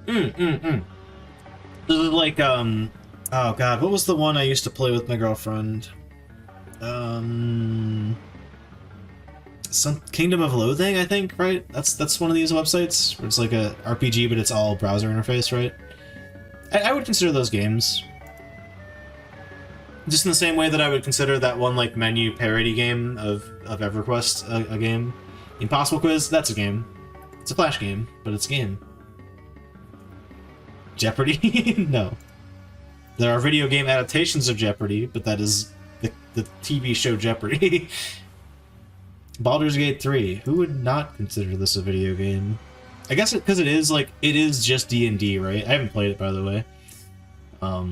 Speaker 1: This is like, oh god, what was the one I used to play with my girlfriend? Some Kingdom of Loathing, I think, right? That's one of these websites where it's like a RPG, but it's all browser interface, right? I would consider those games. Just in the same way that I would consider that one like menu parody game of EverQuest a game. Impossible Quiz, that's a game. It's a Flash game, but it's a game. Jeopardy? No. There are video game adaptations of Jeopardy, but that is the TV show Jeopardy. Baldur's Gate 3. Who would not consider this a video game? I guess because it is just D&D, right? I haven't played it, by the way. But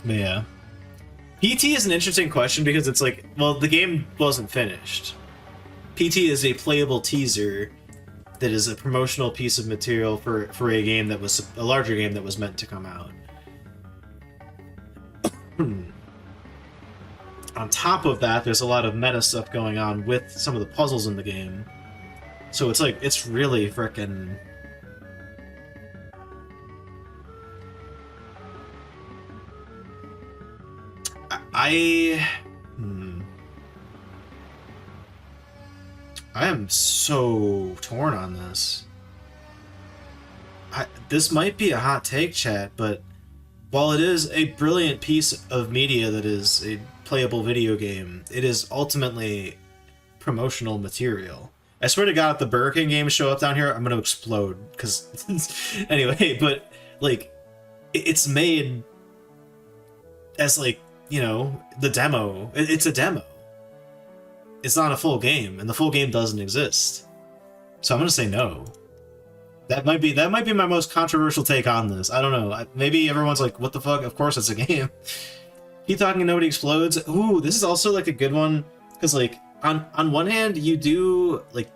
Speaker 1: yeah. PT is an interesting question because it's like, well, the game wasn't finished. PT is a playable teaser that is a promotional piece of material for a game that was a larger game that was meant to come out. On top of that, there's a lot of meta stuff going on with some of the puzzles in the game. So it's like, it's really frickin'... I am so torn on this. This might be a hot take, chat, but while it is a brilliant piece of media that is a playable video game, it is ultimately promotional material. I swear to God, if the Burger King games show up down here, I'm gonna explode. Because anyway, but like, it's made as like, you know, the demo. It's a demo. It's not a full game, and the full game doesn't exist. So I'm gonna say no. That might be my most controversial take on this. I don't know. Maybe everyone's like, "What the fuck? Of course it's a game." Keep talking and nobody explodes. Ooh, this is also like a good one because like on one hand you do like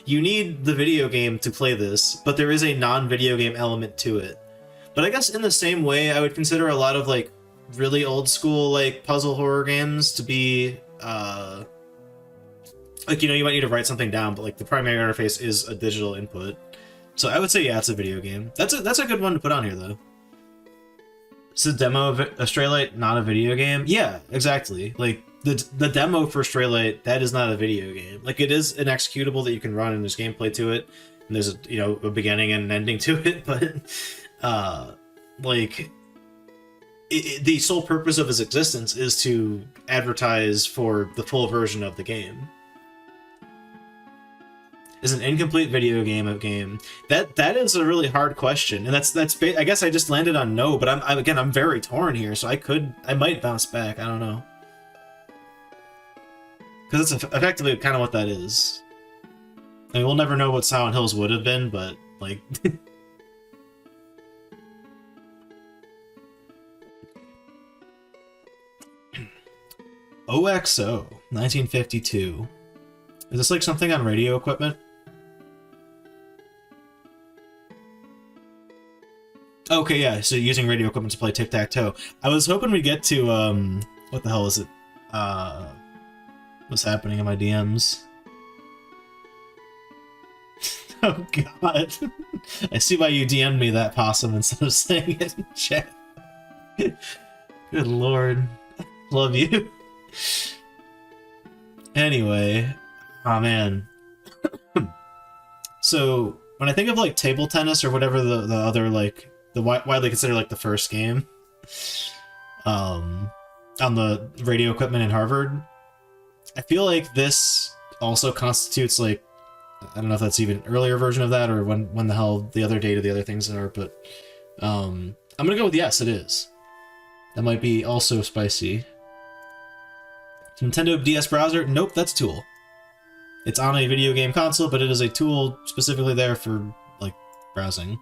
Speaker 1: you need the video game to play this, but there is a non-video game element to it. But I guess in the same way, I would consider a lot of like really old school like puzzle horror games to be like, you know, you might need to write something down, but like the primary interface is a digital input. So I would say, yeah, it's a video game. That's a good one to put on here though. It's a demo of a Straylight, not a video game. Yeah, exactly. Like the demo for Straylight, that is not a video game. Like it is an executable that you can run and there's gameplay to it, and there's a beginning and an ending to it, but like the sole purpose of its existence is to advertise for the full version of the game. is an incomplete video game a game? That is a really hard question, and that's I guess I just landed on no, but I'm very torn here, so I might bounce back. I don't know, because it's effectively kind of what that is. I mean, we'll never know what Silent Hills would have been, but like. OXO 1952. Is this like something on radio equipment? Okay, yeah, so using radio equipment to play tic-tac-toe. I was hoping we'd get to, what the hell is it? What's happening in my DMs? Oh god. I see why you DM'd me that, Possum, instead of saying it in chat. Good lord. Love you. Anyway, oh man. So when I think of like table tennis or whatever the other like the widely considered like the first game, on the radio equipment in Harvard, I feel like this also constitutes like, I don't know if that's even an earlier version of that or when the hell the other date of the other things are, but I'm gonna go with yes, it is. That might be also spicy. Nintendo DS browser? Nope, that's Tool. It's on a video game console, but it is a tool specifically there for, like, browsing.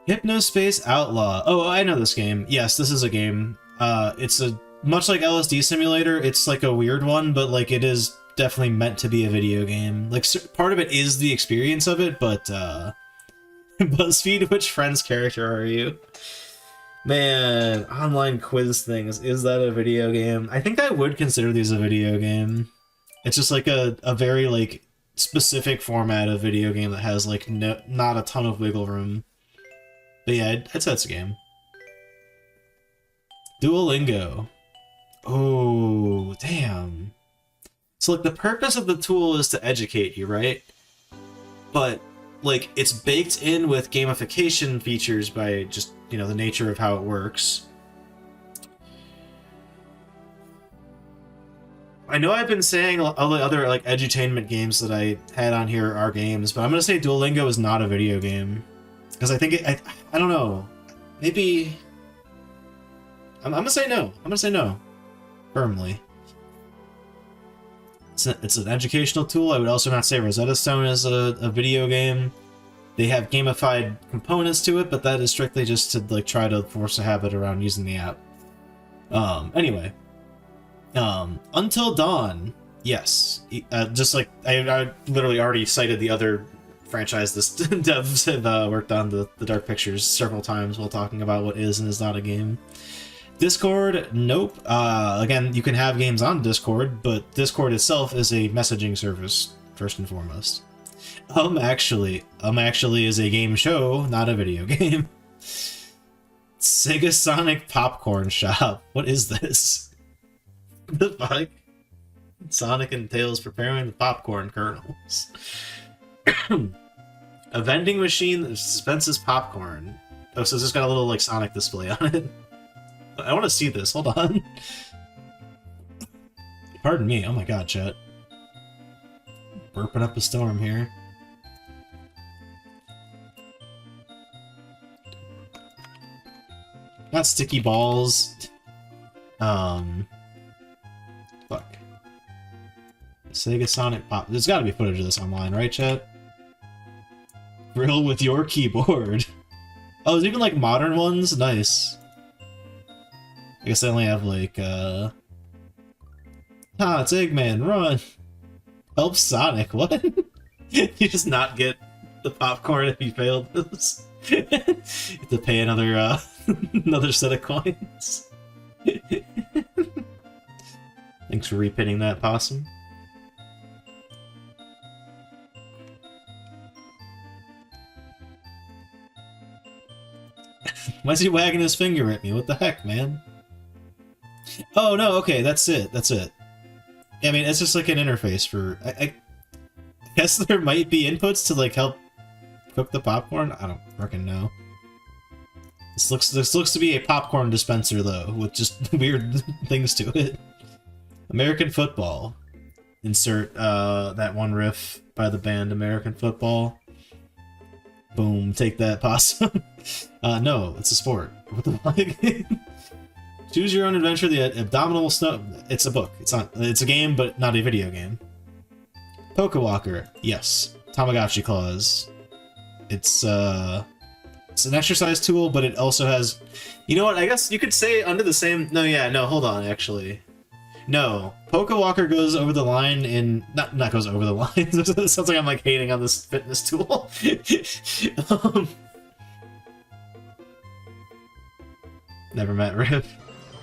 Speaker 1: Hypnospace Outlaw. Oh, I know this game. Yes, this is a game. It's a much like LSD Simulator, it's like a weird one, but, like, it is definitely meant to be a video game. Like, part of it is the experience of it, but, BuzzFeed, which friend's character are you? Man, online quiz things. Is that a video game? I think I would consider these a video game. It's just like a very like specific format of video game that has like not a ton of wiggle room. But yeah, I'd say it's a game. Duolingo. Oh, damn. So like the purpose of the tool is to educate you, right? But like it's baked in with gamification features by just, you know, the nature of how it works. I know I've been saying all the other like edutainment games that I had on here are games, but I'm gonna say Duolingo is not a video game because I think I don't know, maybe I'm gonna say no. I'm gonna say no, firmly. It's an educational tool. I would also not say Rosetta Stone is a video game. They have gamified components to it, but that is strictly just to like try to force a habit around using the app. Anyway, Until Dawn, yes. Just like I literally already cited the other franchise this devs have worked on, the Dark Pictures, several times while talking about what is and is not a game. Discord, nope. Again, you can have games on Discord, but Discord itself is a messaging service first and foremost. Actually is a game show, not a video game. Sega Sonic Popcorn Shop. What is this? The fuck? Sonic and Tails preparing the popcorn kernels. A vending machine that dispenses popcorn. Oh, so it's just got a little like Sonic display on it. I want to see this. Hold on. Pardon me. Oh my god, chat. Burping up a storm here. Not sticky balls. Fuck. Sega Sonic Pop. There's gotta be footage of this online, right, chat? Grill with your keyboard. Oh, there's even like modern ones? Nice. I guess I only have like, it's Eggman, run! Help Sonic, what? You just not get the popcorn if you failed this? You have to pay another, another set of coins. Thanks for repinning that, Possum. Why's he wagging his finger at me? What the heck, man? Oh, no, okay, that's it, that's it. I mean, it's just like an interface for... I guess there might be inputs to, like, help cook the popcorn? I don't fucking know. This looks to be a popcorn dispenser, though, with just weird things to it. American football. Insert, that one riff by the band American Football. Boom, take that, possum. No, it's a sport. What the fuck? Choose Your Own Adventure, the Abdominal Snow... It's a book. It's a game, but not a video game. Pokewalker. Yes. Tamagotchi Claws. It's an exercise tool, but it also has... You know what? I guess you could say under the same... No, yeah, no, hold on, actually. No. Pokewalker goes over the line in... Not goes over the line. It sounds like I'm, like, hating on this fitness tool. Never met Rip.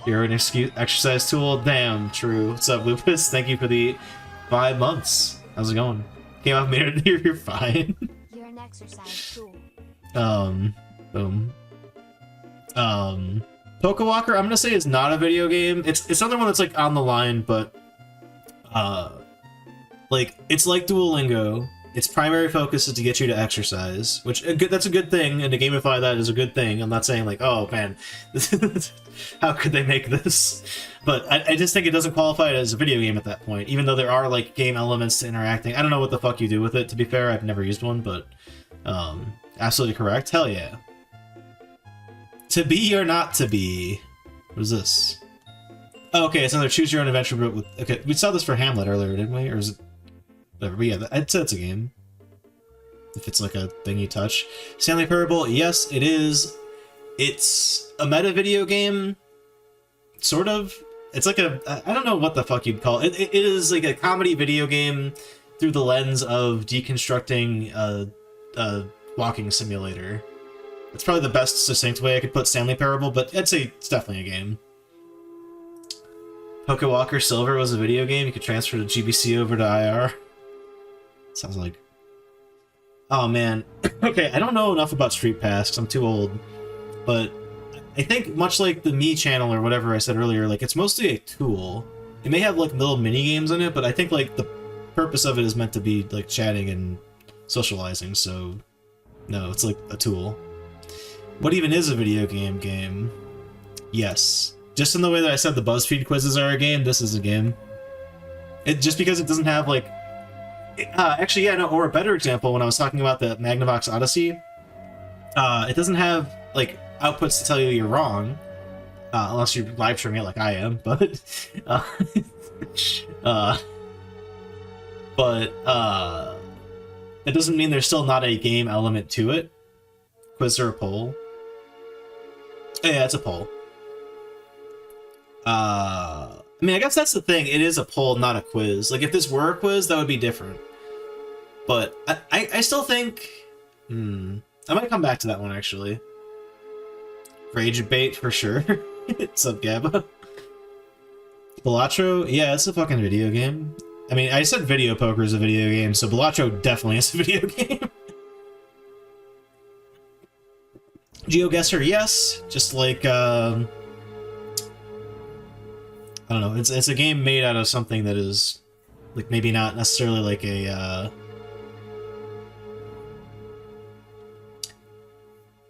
Speaker 1: You're an exercise tool? Damn, true. What's up, Lupus? Thank you for the 5 months. How's it going? Came off minute, you're fine.
Speaker 4: You're an exercise tool.
Speaker 1: Boom. Pokewalker, I'm gonna say is not a video game. It's another one that's like on the line, but like it's like Duolingo. Its primary focus is to get you to exercise, which that's a good thing, and to gamify that is a good thing. I'm not saying like, oh man, how could they make this? But I just think it doesn't qualify it as a video game at that point, even though there are like game elements to interacting. I don't know what the fuck you do with it, to be fair. I've never used one, but absolutely correct. Hell yeah. To be or not to be. What is this? Oh, okay, it's another choose your own adventure, but with... Okay, we saw this for Hamlet earlier, didn't we? Or is it... Whatever, but yeah, I'd say it's a game. If it's like a thing you touch. Stanley Parable, yes, it is. It's a meta video game. Sort of. It's like a... I don't know what the fuck you'd call it. It is like a comedy video game through the lens of deconstructing a walking simulator. It's probably the best succinct way I could put Stanley Parable, but I'd say it's definitely a game. Pokewalker Silver was a video game. You could transfer the GBC over to IR. Sounds like... Oh, man. Okay, I don't know enough about Street Pass, because I'm too old. But I think, much like the Me channel or whatever I said earlier, like, it's mostly a tool. It may have, like, little mini-games in it, but I think, like, the purpose of it is meant to be, like, chatting and socializing, so... No, it's, like, a tool. What even is a video game? Yes. Just in the way that I said the BuzzFeed quizzes are a game, this is a game. Just because it doesn't have, like... actually, yeah, no, or a better example, when I was talking about the Magnavox Odyssey, it doesn't have, like, outputs to tell you you're wrong, unless you're live streaming it like I am, but... it doesn't mean there's still not a game element to it. Quiz or a poll? Oh, yeah, it's a poll. I mean, I guess that's the thing. It is a poll, not a quiz. Like, if this were a quiz, that would be different. But I still think... I might come back to that one, actually. Rage bait, for sure. What's up, Gabba? Balatro? Yeah, it's a fucking video game. I mean, I said video poker is a video game, so Balatro definitely is a video game. GeoGuessr, yes. Just like, I don't know, it's a game made out of something that is, like, maybe not necessarily like a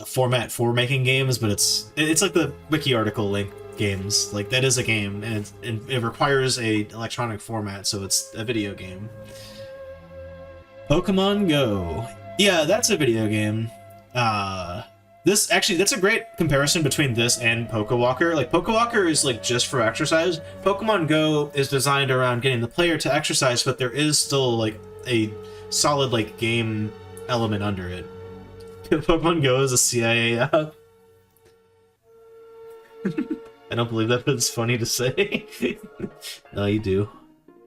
Speaker 1: format for making games, but it's like the wiki article link games. Like, that is a game, and it requires a electronic format, so it's a video game. Pokemon Go. Yeah, that's a video game. This, actually, that's a great comparison between this and Pokewalker. Like, Pokewalker is, like, just for exercise. Pokemon Go is designed around getting the player to exercise, but there is still, like, a solid, like, game element under it. Pokemon Go is a CIA app. I don't believe that, but it's funny to say. No, you do.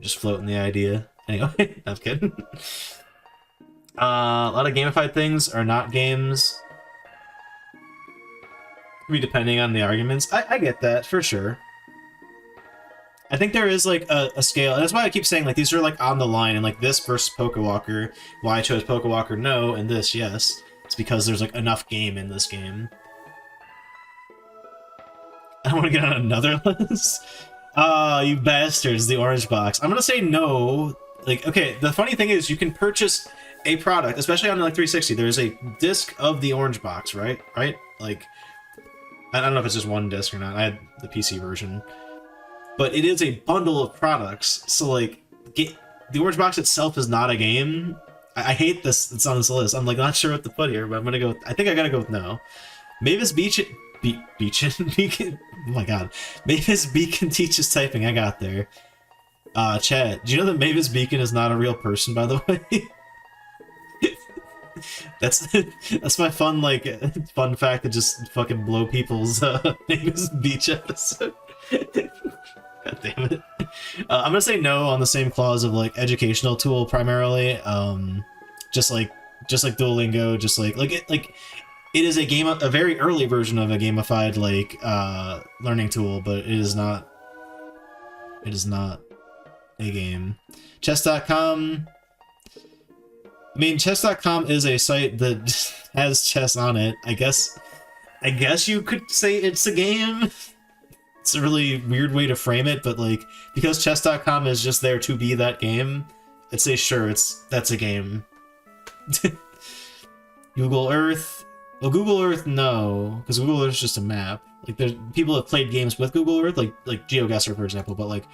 Speaker 1: Just floating the idea. Anyway, I'm kidding. A lot of gamified things are not games. Be depending on the arguments. I get that, for sure. I think there is, like, a scale, and that's why I keep saying, like, these are, like, on the line, and, like, this versus Pokewalker, why I chose Pokewalker no, and this yes. It's because there's, like, enough game in this game. I want to get on another list. You bastards, the orange box. I'm gonna say no. Like, okay, the funny thing is, you can purchase a product, especially on, like, 360, there's a disc of the orange box, right? Like... I don't know if it's just one disc or not. I had the PC version. But it is a bundle of products. So, like, the Orange Box itself is not a game. I hate this. It's on this list. I'm like not sure what to put here, but I'm gonna go. I think I gotta go with no. Mavis Beacon. Beacon. Oh my god. Mavis Beacon teaches typing. I got there. Chat. Do you know that Mavis Beacon is not a real person, by the way? That's my fun fun fact to just fucking blow people's Mavis Beach episode. God damn it. I'm gonna say no on the same clause of like educational tool primarily. Just like Duolingo, just like it is a very early version of a gamified learning tool, but it is not a game. Chess.com. I mean, chess.com is a site that has chess on it. I guess you could say it's a game. It's a really weird way to frame it, but like because chess.com is just there to be that game, I'd say sure that's a game. Google Earth. Well, Google Earth, no, because Google Earth is just a map. Like there's people have played games with Google Earth, like GeoGuessr, for example, but like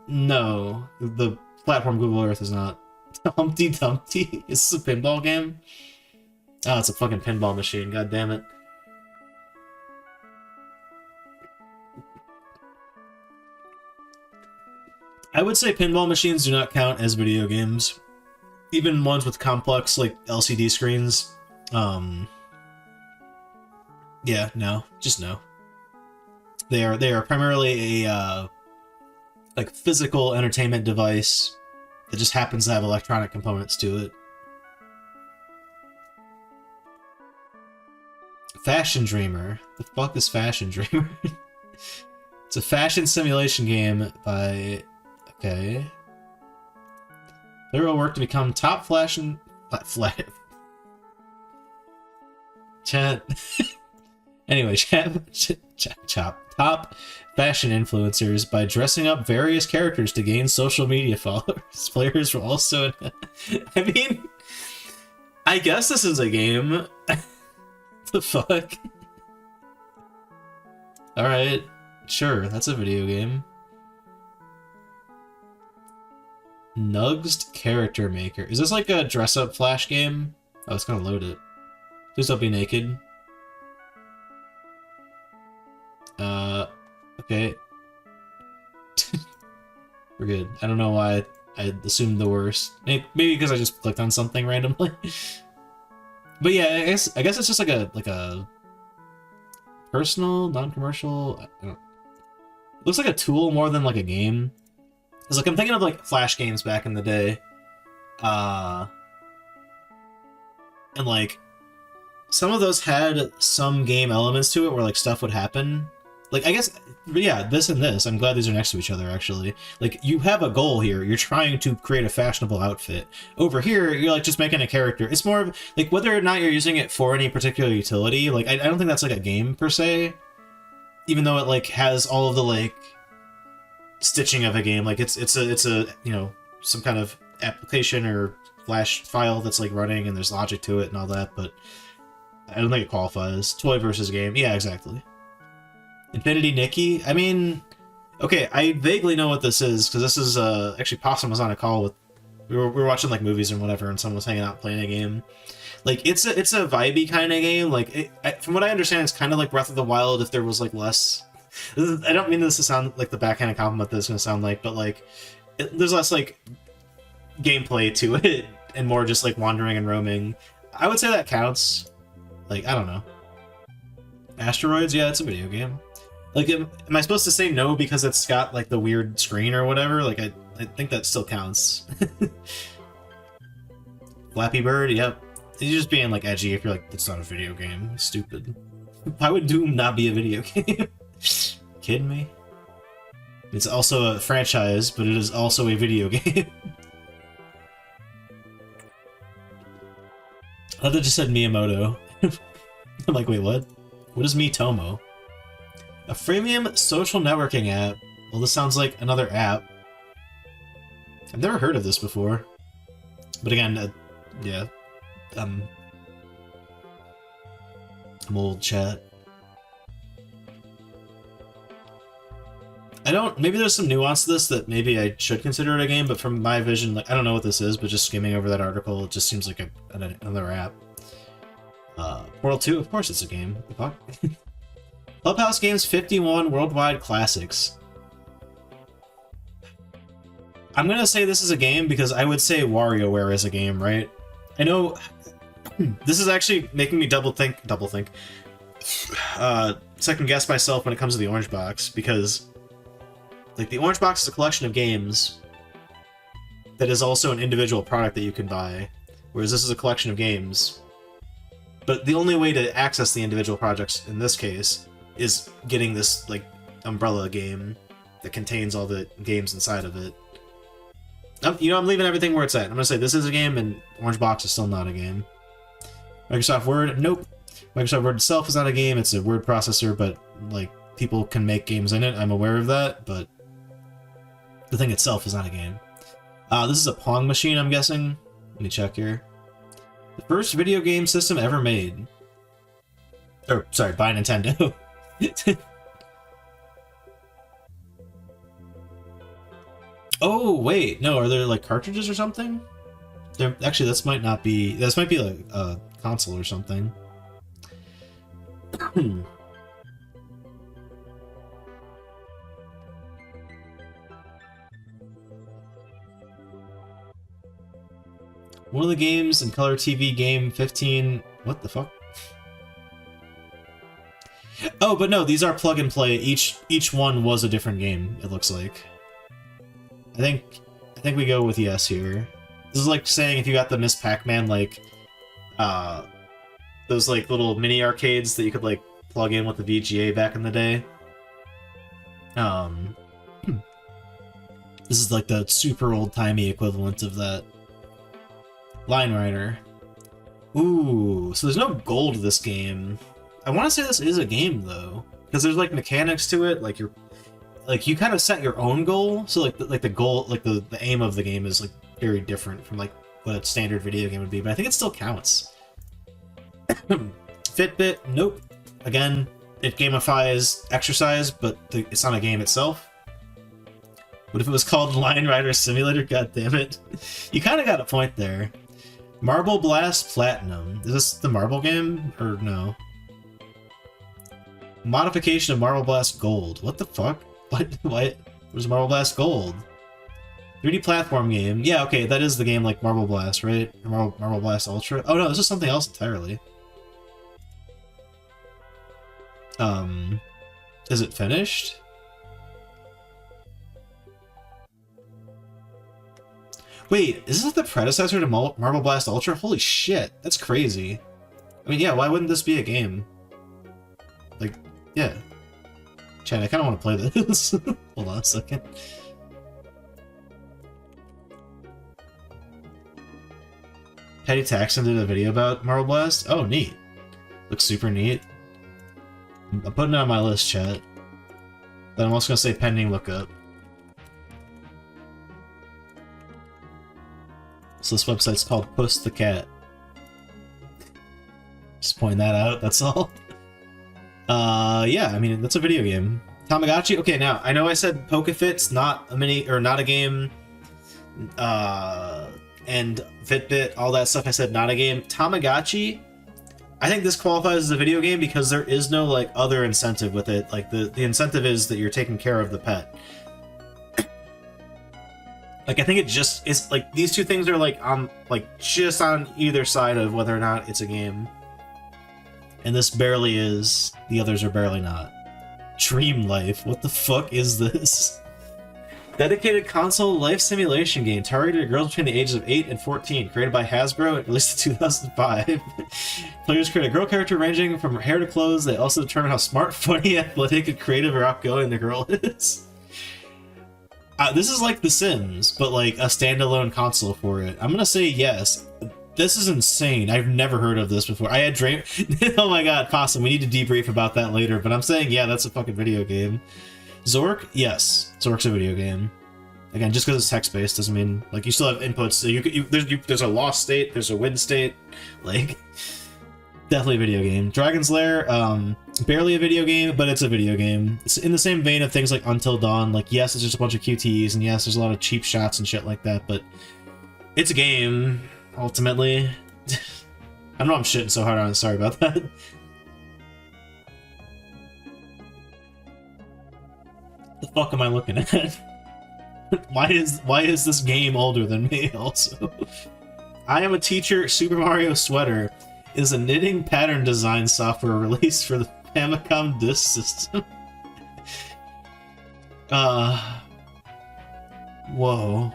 Speaker 1: no, the platform Google Earth is not. Humpty Dumpty? Is this a pinball game? Oh, it's a fucking pinball machine, god damn it. I would say pinball machines do not count as video games. Even ones with complex, like, LCD screens. Yeah, no. Just no. They are primarily a, physical entertainment device that just happens to have electronic components to it. Fashion Dreamer. The fuck is Fashion Dreamer? It's a fashion simulation game by... Okay. Player will work to become top Chat. Anyway, top fashion influencers by dressing up various characters to gain social media followers. Players will also... I mean... I guess this is a game. The fuck? Alright. Sure, that's a video game. Nugsed Character Maker. Is this like a dress-up Flash game? Oh, it's gonna load it. Please don't be naked. Okay. We're good. I don't know why I assumed the worst. Maybe because I just clicked on something randomly. But yeah, I guess it's just like a personal, non-commercial. I don't... It looks like a tool more than like a game. Cause like I'm thinking of like Flash games back in the day, and like some of those had some game elements to it where like stuff would happen. Like I guess, yeah, this and this. I'm glad these are next to each other actually. Like you have a goal here. You're trying to create a fashionable outfit. Over here, you're like just making a character. It's more of like whether or not you're using it for any particular utility. Like I don't think that's like a game per se, even though it like has all of the like stitching of a game. Like it's a you know, some kind of application or Flash file that's like running and there's logic to it and all that, but I don't think it qualifies. Toy versus game. Yeah, exactly. Infinity Nikki? I mean, okay, I vaguely know what this is, because this is, actually Possum was on a call with, we were watching, like, movies and whatever, and someone was hanging out playing a game. Like, it's a vibey kind of game, like, from what I understand, it's kind of like Breath of the Wild if there was, like, less... I don't mean this to sound like the backhanded compliment that it's going to sound like, but, like, there's less, like, gameplay to it, and more just, like, wandering and roaming. I would say that counts. Like, I don't know. Asteroids? Yeah, it's a video game. Like, am I supposed to say no because it's got, like, the weird screen or whatever? Like, I think that still counts. Flappy Bird? Yep. You're just being, like, edgy if you're like, it's not a video game. It's stupid. Why would Doom not be a video game? Kidding me? It's also a franchise, but it is also a video game. I thought it just said Miyamoto. I'm like, wait, what? What is Miitomo? A freemium social networking app. Well, this sounds like another app. I've never heard of this before. But again, yeah. I'm old, chat. I don't, maybe there's some nuance to this that maybe I should consider it a game, but from my vision, like, I don't know what this is, but just skimming over that article, it just seems like another app. Portal 2, of course it's a game. Clubhouse Games 51 Worldwide Classics. I'm gonna say this is a game because I would say WarioWare is a game, right? I know this is actually making me double think. Second guess myself when it comes to the Orange Box, because like the Orange Box is a collection of games that is also an individual product that you can buy, whereas this is a collection of games. But the only way to access the individual projects in this case is getting this like umbrella game that contains all the games inside of it. You know, I'm leaving everything where it's at. I'm gonna say this is a game, and Orange Box is still not a game. Microsoft Word, nope. Microsoft Word itself is not a game. It's a word processor, but like people can make games in it. I'm aware of that, but the thing itself is not a game. This is a Pong machine, I'm guessing. Let me check here. The first video game system ever made. Or, sorry, by Nintendo. Oh, wait. No, are there, like, cartridges or something? There, actually, this might not be... This might be, like, a console or something. One of the games in Color TV Game 15... What the fuck? Oh, but no, these are plug and play. Each one was a different game, it looks like. I think we go with yes here. This is like saying if you got the Miss Pac-Man, like, those, like, little mini arcades that you could, like, plug in with the VGA back in the day. This is, like, the super old-timey equivalent of that. Line Rider. Ooh, so there's no gold to this game. I want to say this is a game, though, because there's, like, mechanics to it, like, you kind of set your own goal, so, like, the goal, like, the aim of the game is, like, very different from, like, what a standard video game would be, but I think it still counts. Fitbit, nope. Again, it gamifies exercise, but it's not a game itself. What if it was called Line Rider Simulator? God damn it. You kind of got a point there. Marble Blast Platinum. Is this the Marble game? Or no? Modification of Marble Blast Gold. What the fuck? What was Marble Blast Gold? 3D platform game. Yeah, okay, that is the game like Marble Blast, right? Or Marble Blast Ultra. Oh no, this is something else entirely. Is it finished? Wait, is this the predecessor to Marble Blast Ultra? Holy shit, that's crazy. I mean, yeah, why wouldn't this be a game? Like, yeah. Chad, I kind of want to play this. Hold on a second. Patty Taxon did a video about Marble Blast? Oh, neat. Looks super neat. I'm putting it on my list, chat. But I'm also going to say pending lookup. So this website's called Puss the Cat. Just pointing that out, that's all. Yeah, I mean, that's a video game. Tamagotchi? Okay, now, I know I said Pokefit's not a mini, or not a game, and Fitbit, all that stuff I said not a game. Tamagotchi, I think this qualifies as a video game because there is no, like, other incentive with it. Like, the incentive is that you're taking care of the pet. Like, I think it just is, like, these two things are, like, on, like, just on either side of whether or not it's a game. And this barely is. The others are barely not. Dream Life. What the fuck is this? Dedicated console life simulation game targeted at girls between the ages of 8 and 14. Created by Hasbro and released in 2005. Players create a girl character ranging from hair to clothes. They also determine how smart, funny, athletic, and creative or outgoing the girl is. This is like The Sims, but like a standalone console for it. I'm gonna say yes. This is insane. I've never heard of this before. I had dream. Oh my god, Possum, we need to debrief about that later, but I'm saying, yeah, that's a fucking video game. Zork? Yes. Zork's a video game. Again, just because it's text-based doesn't mean, like, you still have inputs. So there's a lost state, there's a win state, like... Definitely a video game. Dragon's Lair, barely a video game, but it's a video game. It's in the same vein of things like Until Dawn. Like, yes, it's just a bunch of QTEs, and yes, there's a lot of cheap shots and shit like that, but it's a game, ultimately. I know I'm shitting so hard on it, sorry about that. The fuck am I looking at? Why is this game older than me, also? I Am a Teacher Super Mario Sweater is a knitting pattern design software released for the Famicom Disk System. Whoa.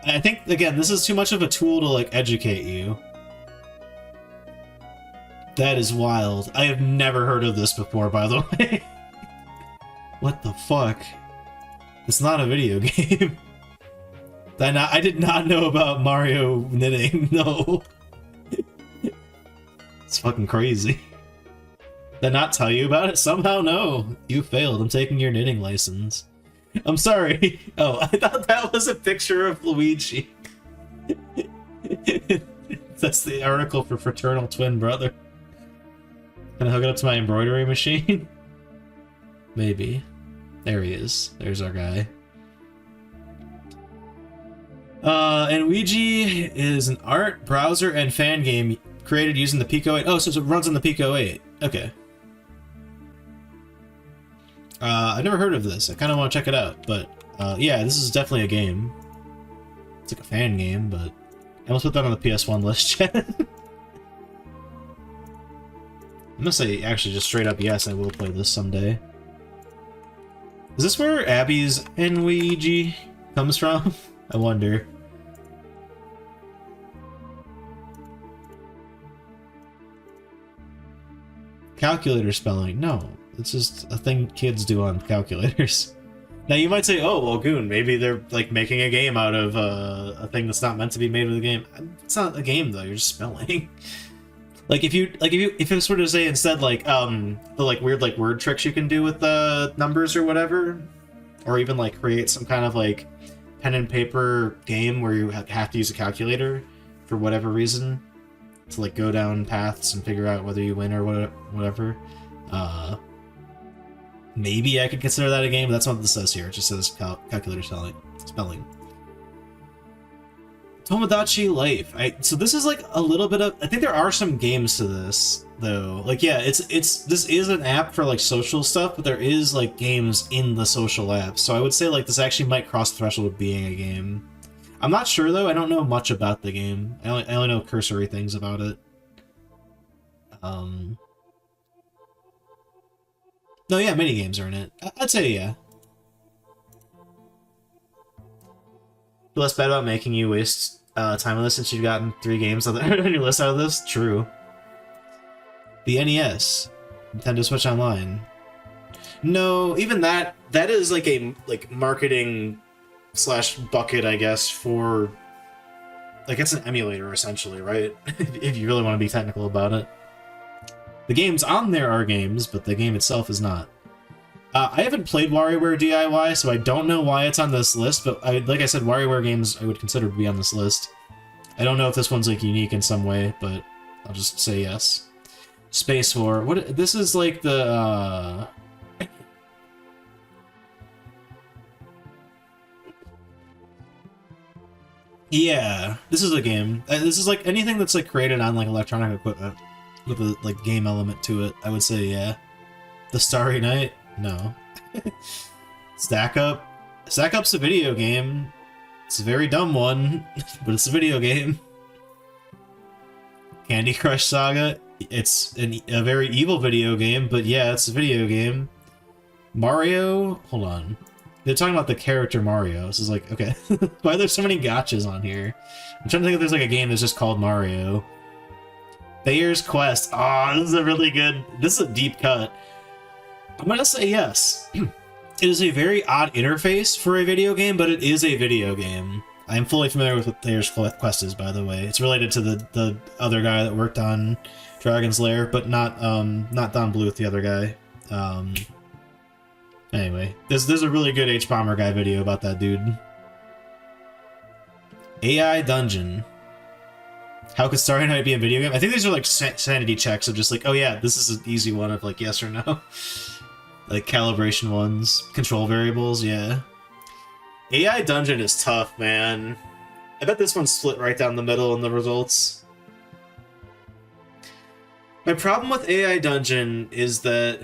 Speaker 1: I think, again, this is too much of a tool to, like, educate you. That is wild. I have never heard of this before, by the way. What the fuck? It's not a video game. I did not know about Mario knitting, no. It's fucking crazy. Did I not tell you about it? Somehow, no. You failed. I'm taking your knitting license. I'm sorry. Oh, I thought that was a picture of Luigi. That's the article for Fraternal Twin Brother. Can I hook it up to my embroidery machine? Maybe. There he is. There's our guy. And Ouija is an art, browser, and fan game created using the Pico 8. Oh, so it runs on the Pico 8. Okay. I never heard of this. I kind of want to check it out, but yeah, this is definitely a game. It's like a fan game, but I almost put that on the PS1 list, Chad. I'm gonna say actually just straight up yes, I will play this someday. Is this where Abby's Ouija comes from? I wonder. Calculator spelling. No, it's just a thing kids do on calculators. Now you might say, oh, well, Goon, maybe they're like making a game out of a thing that's not meant to be made with a game. It's not a game though, you're just spelling. Like if it was sort of say instead like the like weird like word tricks you can do with the numbers or whatever, or even like create some kind of like pen and paper game where you have to use a calculator for whatever reason to like go down paths and figure out whether you win or whatever. Maybe I could consider that a game, but that's not what this says here. It just says calculator spelling. Tomodachi Life. So this is like a little bit of. I think there are some games to this though. Like yeah, this is an app for like social stuff, but there is like games in the social app. So I would say like this actually might cross the threshold of being a game. I'm not sure though. I don't know much about the game. I only know cursory things about it. No, yeah, mini games are in it. I'd say yeah. Feel less bad about making you waste time on this since you've gotten 3 games on your list out of this? True. The NES. Nintendo Switch Online. No, even that is like a marketing / bucket, I guess, for like it's an emulator essentially, right? If you really want to be technical about it. The games on there are games, but the game itself is not. I haven't played WarioWare DIY, so I don't know why it's on this list, but like I said, WarioWare games I would consider to be on this list. I don't know if this one's like unique in some way, but I'll just say yes. Space War. What? This is like the yeah, this is a game. This is like anything that's like created on like electronic equipment with a like game element to it. I would say yeah. The Starry Night. No. Stack Up. Stack Up's a video game. It's a very dumb one, but it's a video game. Candy Crush Saga. It's a very evil video game, but yeah, it's a video game. Mario. Hold on. They're talking about the character Mario. This is like, okay. Why are there so many gotchas on here? I'm trying to think if there's like a game that's just called Mario. Thayer's Quest. Ah, this is a really good... This is a deep cut. I'm gonna say yes. It is a very odd interface for a video game, but it is a video game. I am fully familiar with what Thayer's Quest is, by the way. It's related to the other guy that worked on Dragon's Lair, but not Don Bluth, the other guy. Anyway, there's a really good H-Bomber guy video about that dude. AI Dungeon. How could Starry Night be a video game? I think these are like sanity checks of just like, oh yeah, this is an easy one of like yes or no. Like calibration ones, control variables, yeah. AI Dungeon is tough, man. I bet this one's split right down the middle in the results. My problem with AI Dungeon is that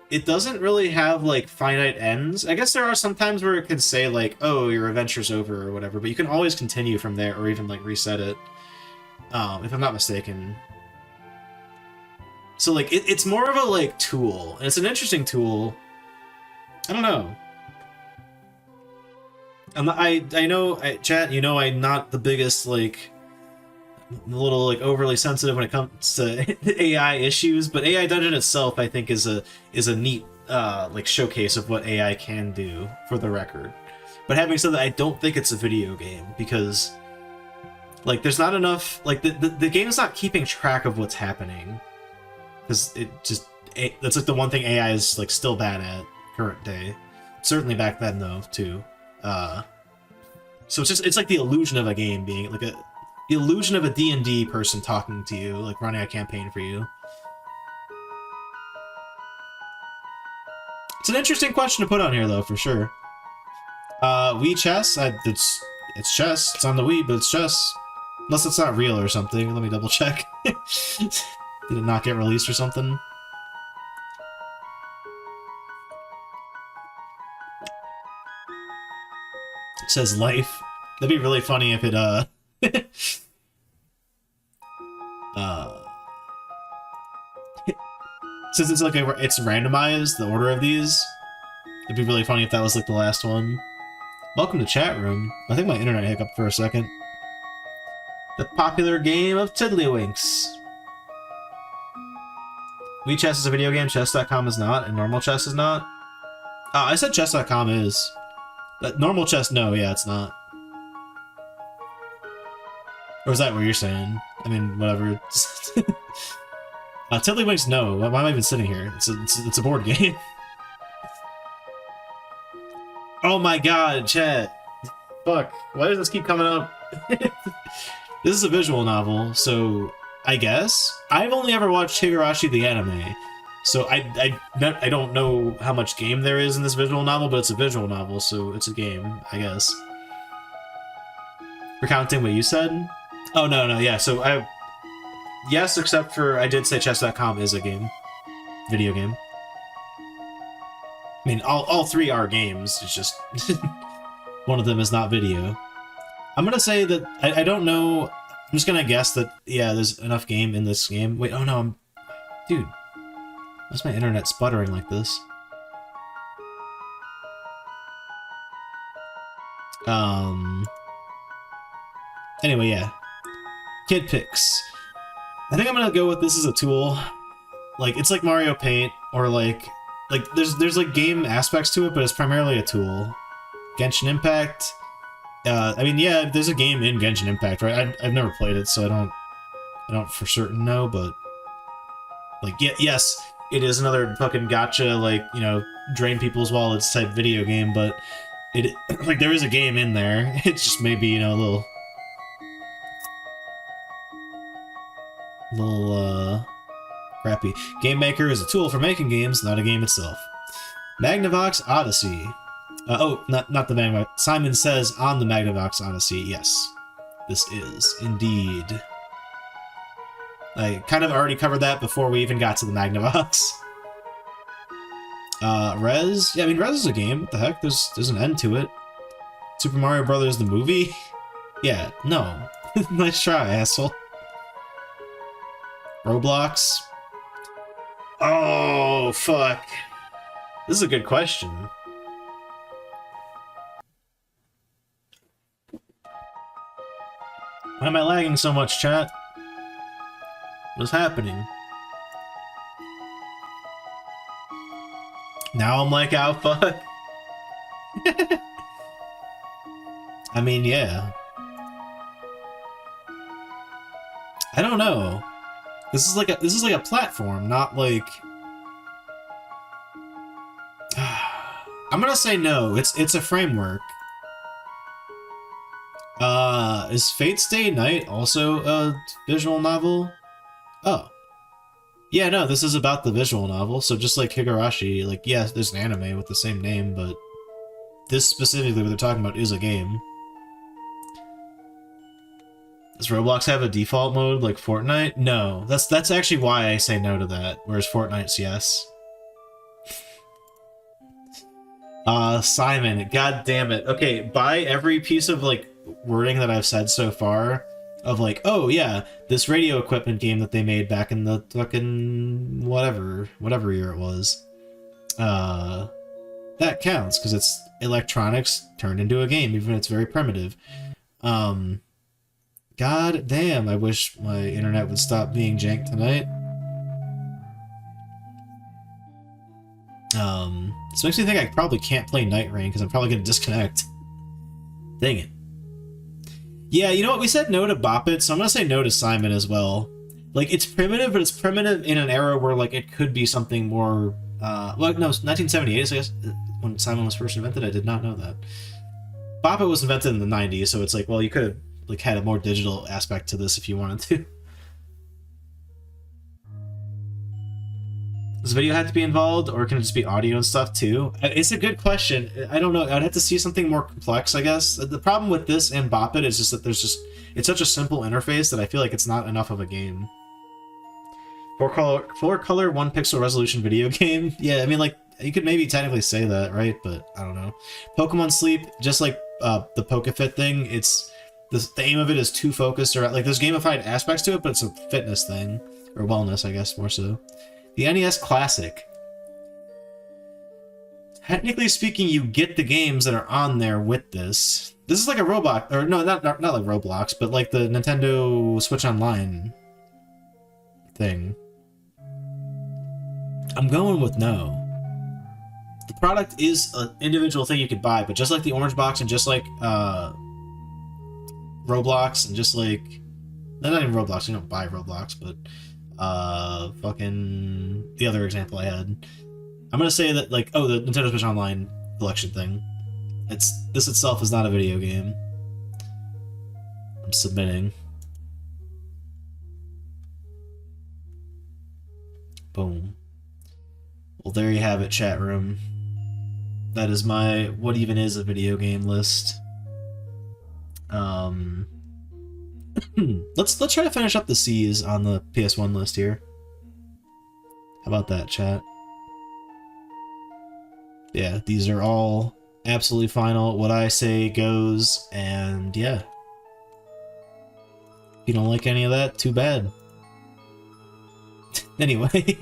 Speaker 1: it doesn't really have like finite ends. I guess there are some times where it could say like, oh, your adventure's over or whatever, but you can always continue from there or even like reset it. If I'm not mistaken. So like it's more of a like tool, and it's an interesting tool. I don't know. I know, chat, you know, I'm not the biggest like, I'm a little like overly sensitive when it comes to AI issues, but AI Dungeon itself I think is a neat like showcase of what AI can do, for the record. But having said that, I don't think it's a video game because like there's not enough, like the game is not keeping track of what's happening. Because that's like the one thing AI is like still bad at current day. Certainly back then though too. So it's like the illusion of a game being like the illusion of a D&D person talking to you, like running a campaign for you. It's an interesting question to put on here though, for sure. Wii chess, it's chess. It's on the Wii, but it's chess. Unless it's not real or something. Let me double check. Did it not get released or something? It says life. That'd be really funny if it, since it's like it's randomized, the order of these. It'd be really funny if that was like the last one. Welcome to chat room. I think my internet hiccuped for a second. The popular game of Tiddlywinks. Wii Chess is a video game, chess.com is not, and normal chess is not. I said chess.com is. But normal chess, no, yeah, it's not. Or is that what you're saying? I mean, whatever. Tiddlywinks, no. Why am I even sitting here? It's a board game. Oh my god, chat. Fuck. Why does this keep coming up? This is a visual novel, so I guess. I've only ever watched Higurashi the anime, so I don't know how much game there is in this visual novel, but it's a visual novel, so it's a game, I guess. Recounting what you said? Oh, no, yeah, so yes, except for I did say chess.com is a game. Video game. I mean, all three are games, it's just one of them is not video. I'm gonna say that I don't know. I'm just gonna guess that yeah, there's enough game in this game. Wait, oh no, dude. Why's my internet sputtering like this? Anyway, yeah. Kid picks. I think I'm gonna go with this as a tool. Like it's like Mario Paint, or like there's like game aspects to it, but it's primarily a tool. Genshin Impact. I mean, yeah, there's a game in Genshin Impact, right? I've never played it, so I don't for certain know, but like, yeah, yes, it is another fucking gacha, like, you know, drain people's wallets type video game, but it like there is a game in there. It's just maybe, you know, a little crappy. Game Maker is a tool for making games, not a game itself. Magnavox Odyssey. Oh, not the Magnavox. Simon says on the Magnavox Odyssey, yes. This is, indeed. I kind of already covered that before we even got to the Magnavox. Rez? Yeah, I mean, Rez is a game. What the heck? There's an end to it. Super Mario Brothers, the movie? Yeah, no. Nice try, asshole. Roblox? Oh, fuck. This is a good question. Why am I lagging so much, chat? What's happening? Now I'm like, oh, fuck. I mean, yeah. I don't know. This is like a platform, not like. I'm gonna say no. It's a framework. Is Fate Stay Night also a visual novel? Oh. Yeah, no, this is about the visual novel, so just like Higurashi, like, yeah, there's an anime with the same name, but this specifically what they're talking about is a game. Does Roblox have a default mode like Fortnite? No, that's actually why I say no to that, whereas Fortnite's yes. Simon, god damn it. Okay, by every piece of like wording that I've said so far, of like, oh yeah, this radio equipment game that they made back in the fucking whatever year it was, that counts because it's electronics turned into a game, even if it's very primitive. God damn, I wish my internet would stop being jank tonight. This makes me think I probably can't play Night Rain because I'm probably gonna disconnect. Dang it. Yeah, you know what? We said no to Bop It, so I'm gonna say no to Simon as well. Like, it's primitive, but it's primitive in an era where, like, it could be something more, well, no, 1978, I guess, when Simon was first invented. I did not know that. Bop It was invented in the 90s, so it's like, well, you could have, like, had a more digital aspect to this if you wanted to. Does video have to be involved, or can it just be audio and stuff too? It's a good question. I don't know. I'd have to see something more complex, I guess. The problem with this and Bop It is just that it's such a simple interface that I feel like it's not enough of a game. Four color, 1 pixel resolution video game. Yeah, I mean, like, you could maybe technically say that, right? But I don't know. Pokemon Sleep, just like the PokeFit thing, it's the aim of it is too focused, or like there's gamified aspects to it, but it's a fitness thing, or wellness, I guess, more so. The NES Classic. Technically speaking, you get the games that are on there with this. This is like a Roblox, or no, not like Roblox, but like the Nintendo Switch Online thing. I'm going with no. The product is an individual thing you could buy, but just like the Orange Box and just like Roblox and just like... Not even Roblox, you don't buy Roblox, but... fucking the other example I had. I'm gonna say that, like, oh, the Nintendo Switch Online collection thing. This itself is not a video game. I'm submitting. Boom. Well, there you have it, chat room. That is my what even is a video game list. Let's try to finish up the C's on the PS1 list here. How about that, chat? Yeah, these are all absolutely final. What I say goes, and yeah. If you don't like any of that, too bad. Anyway.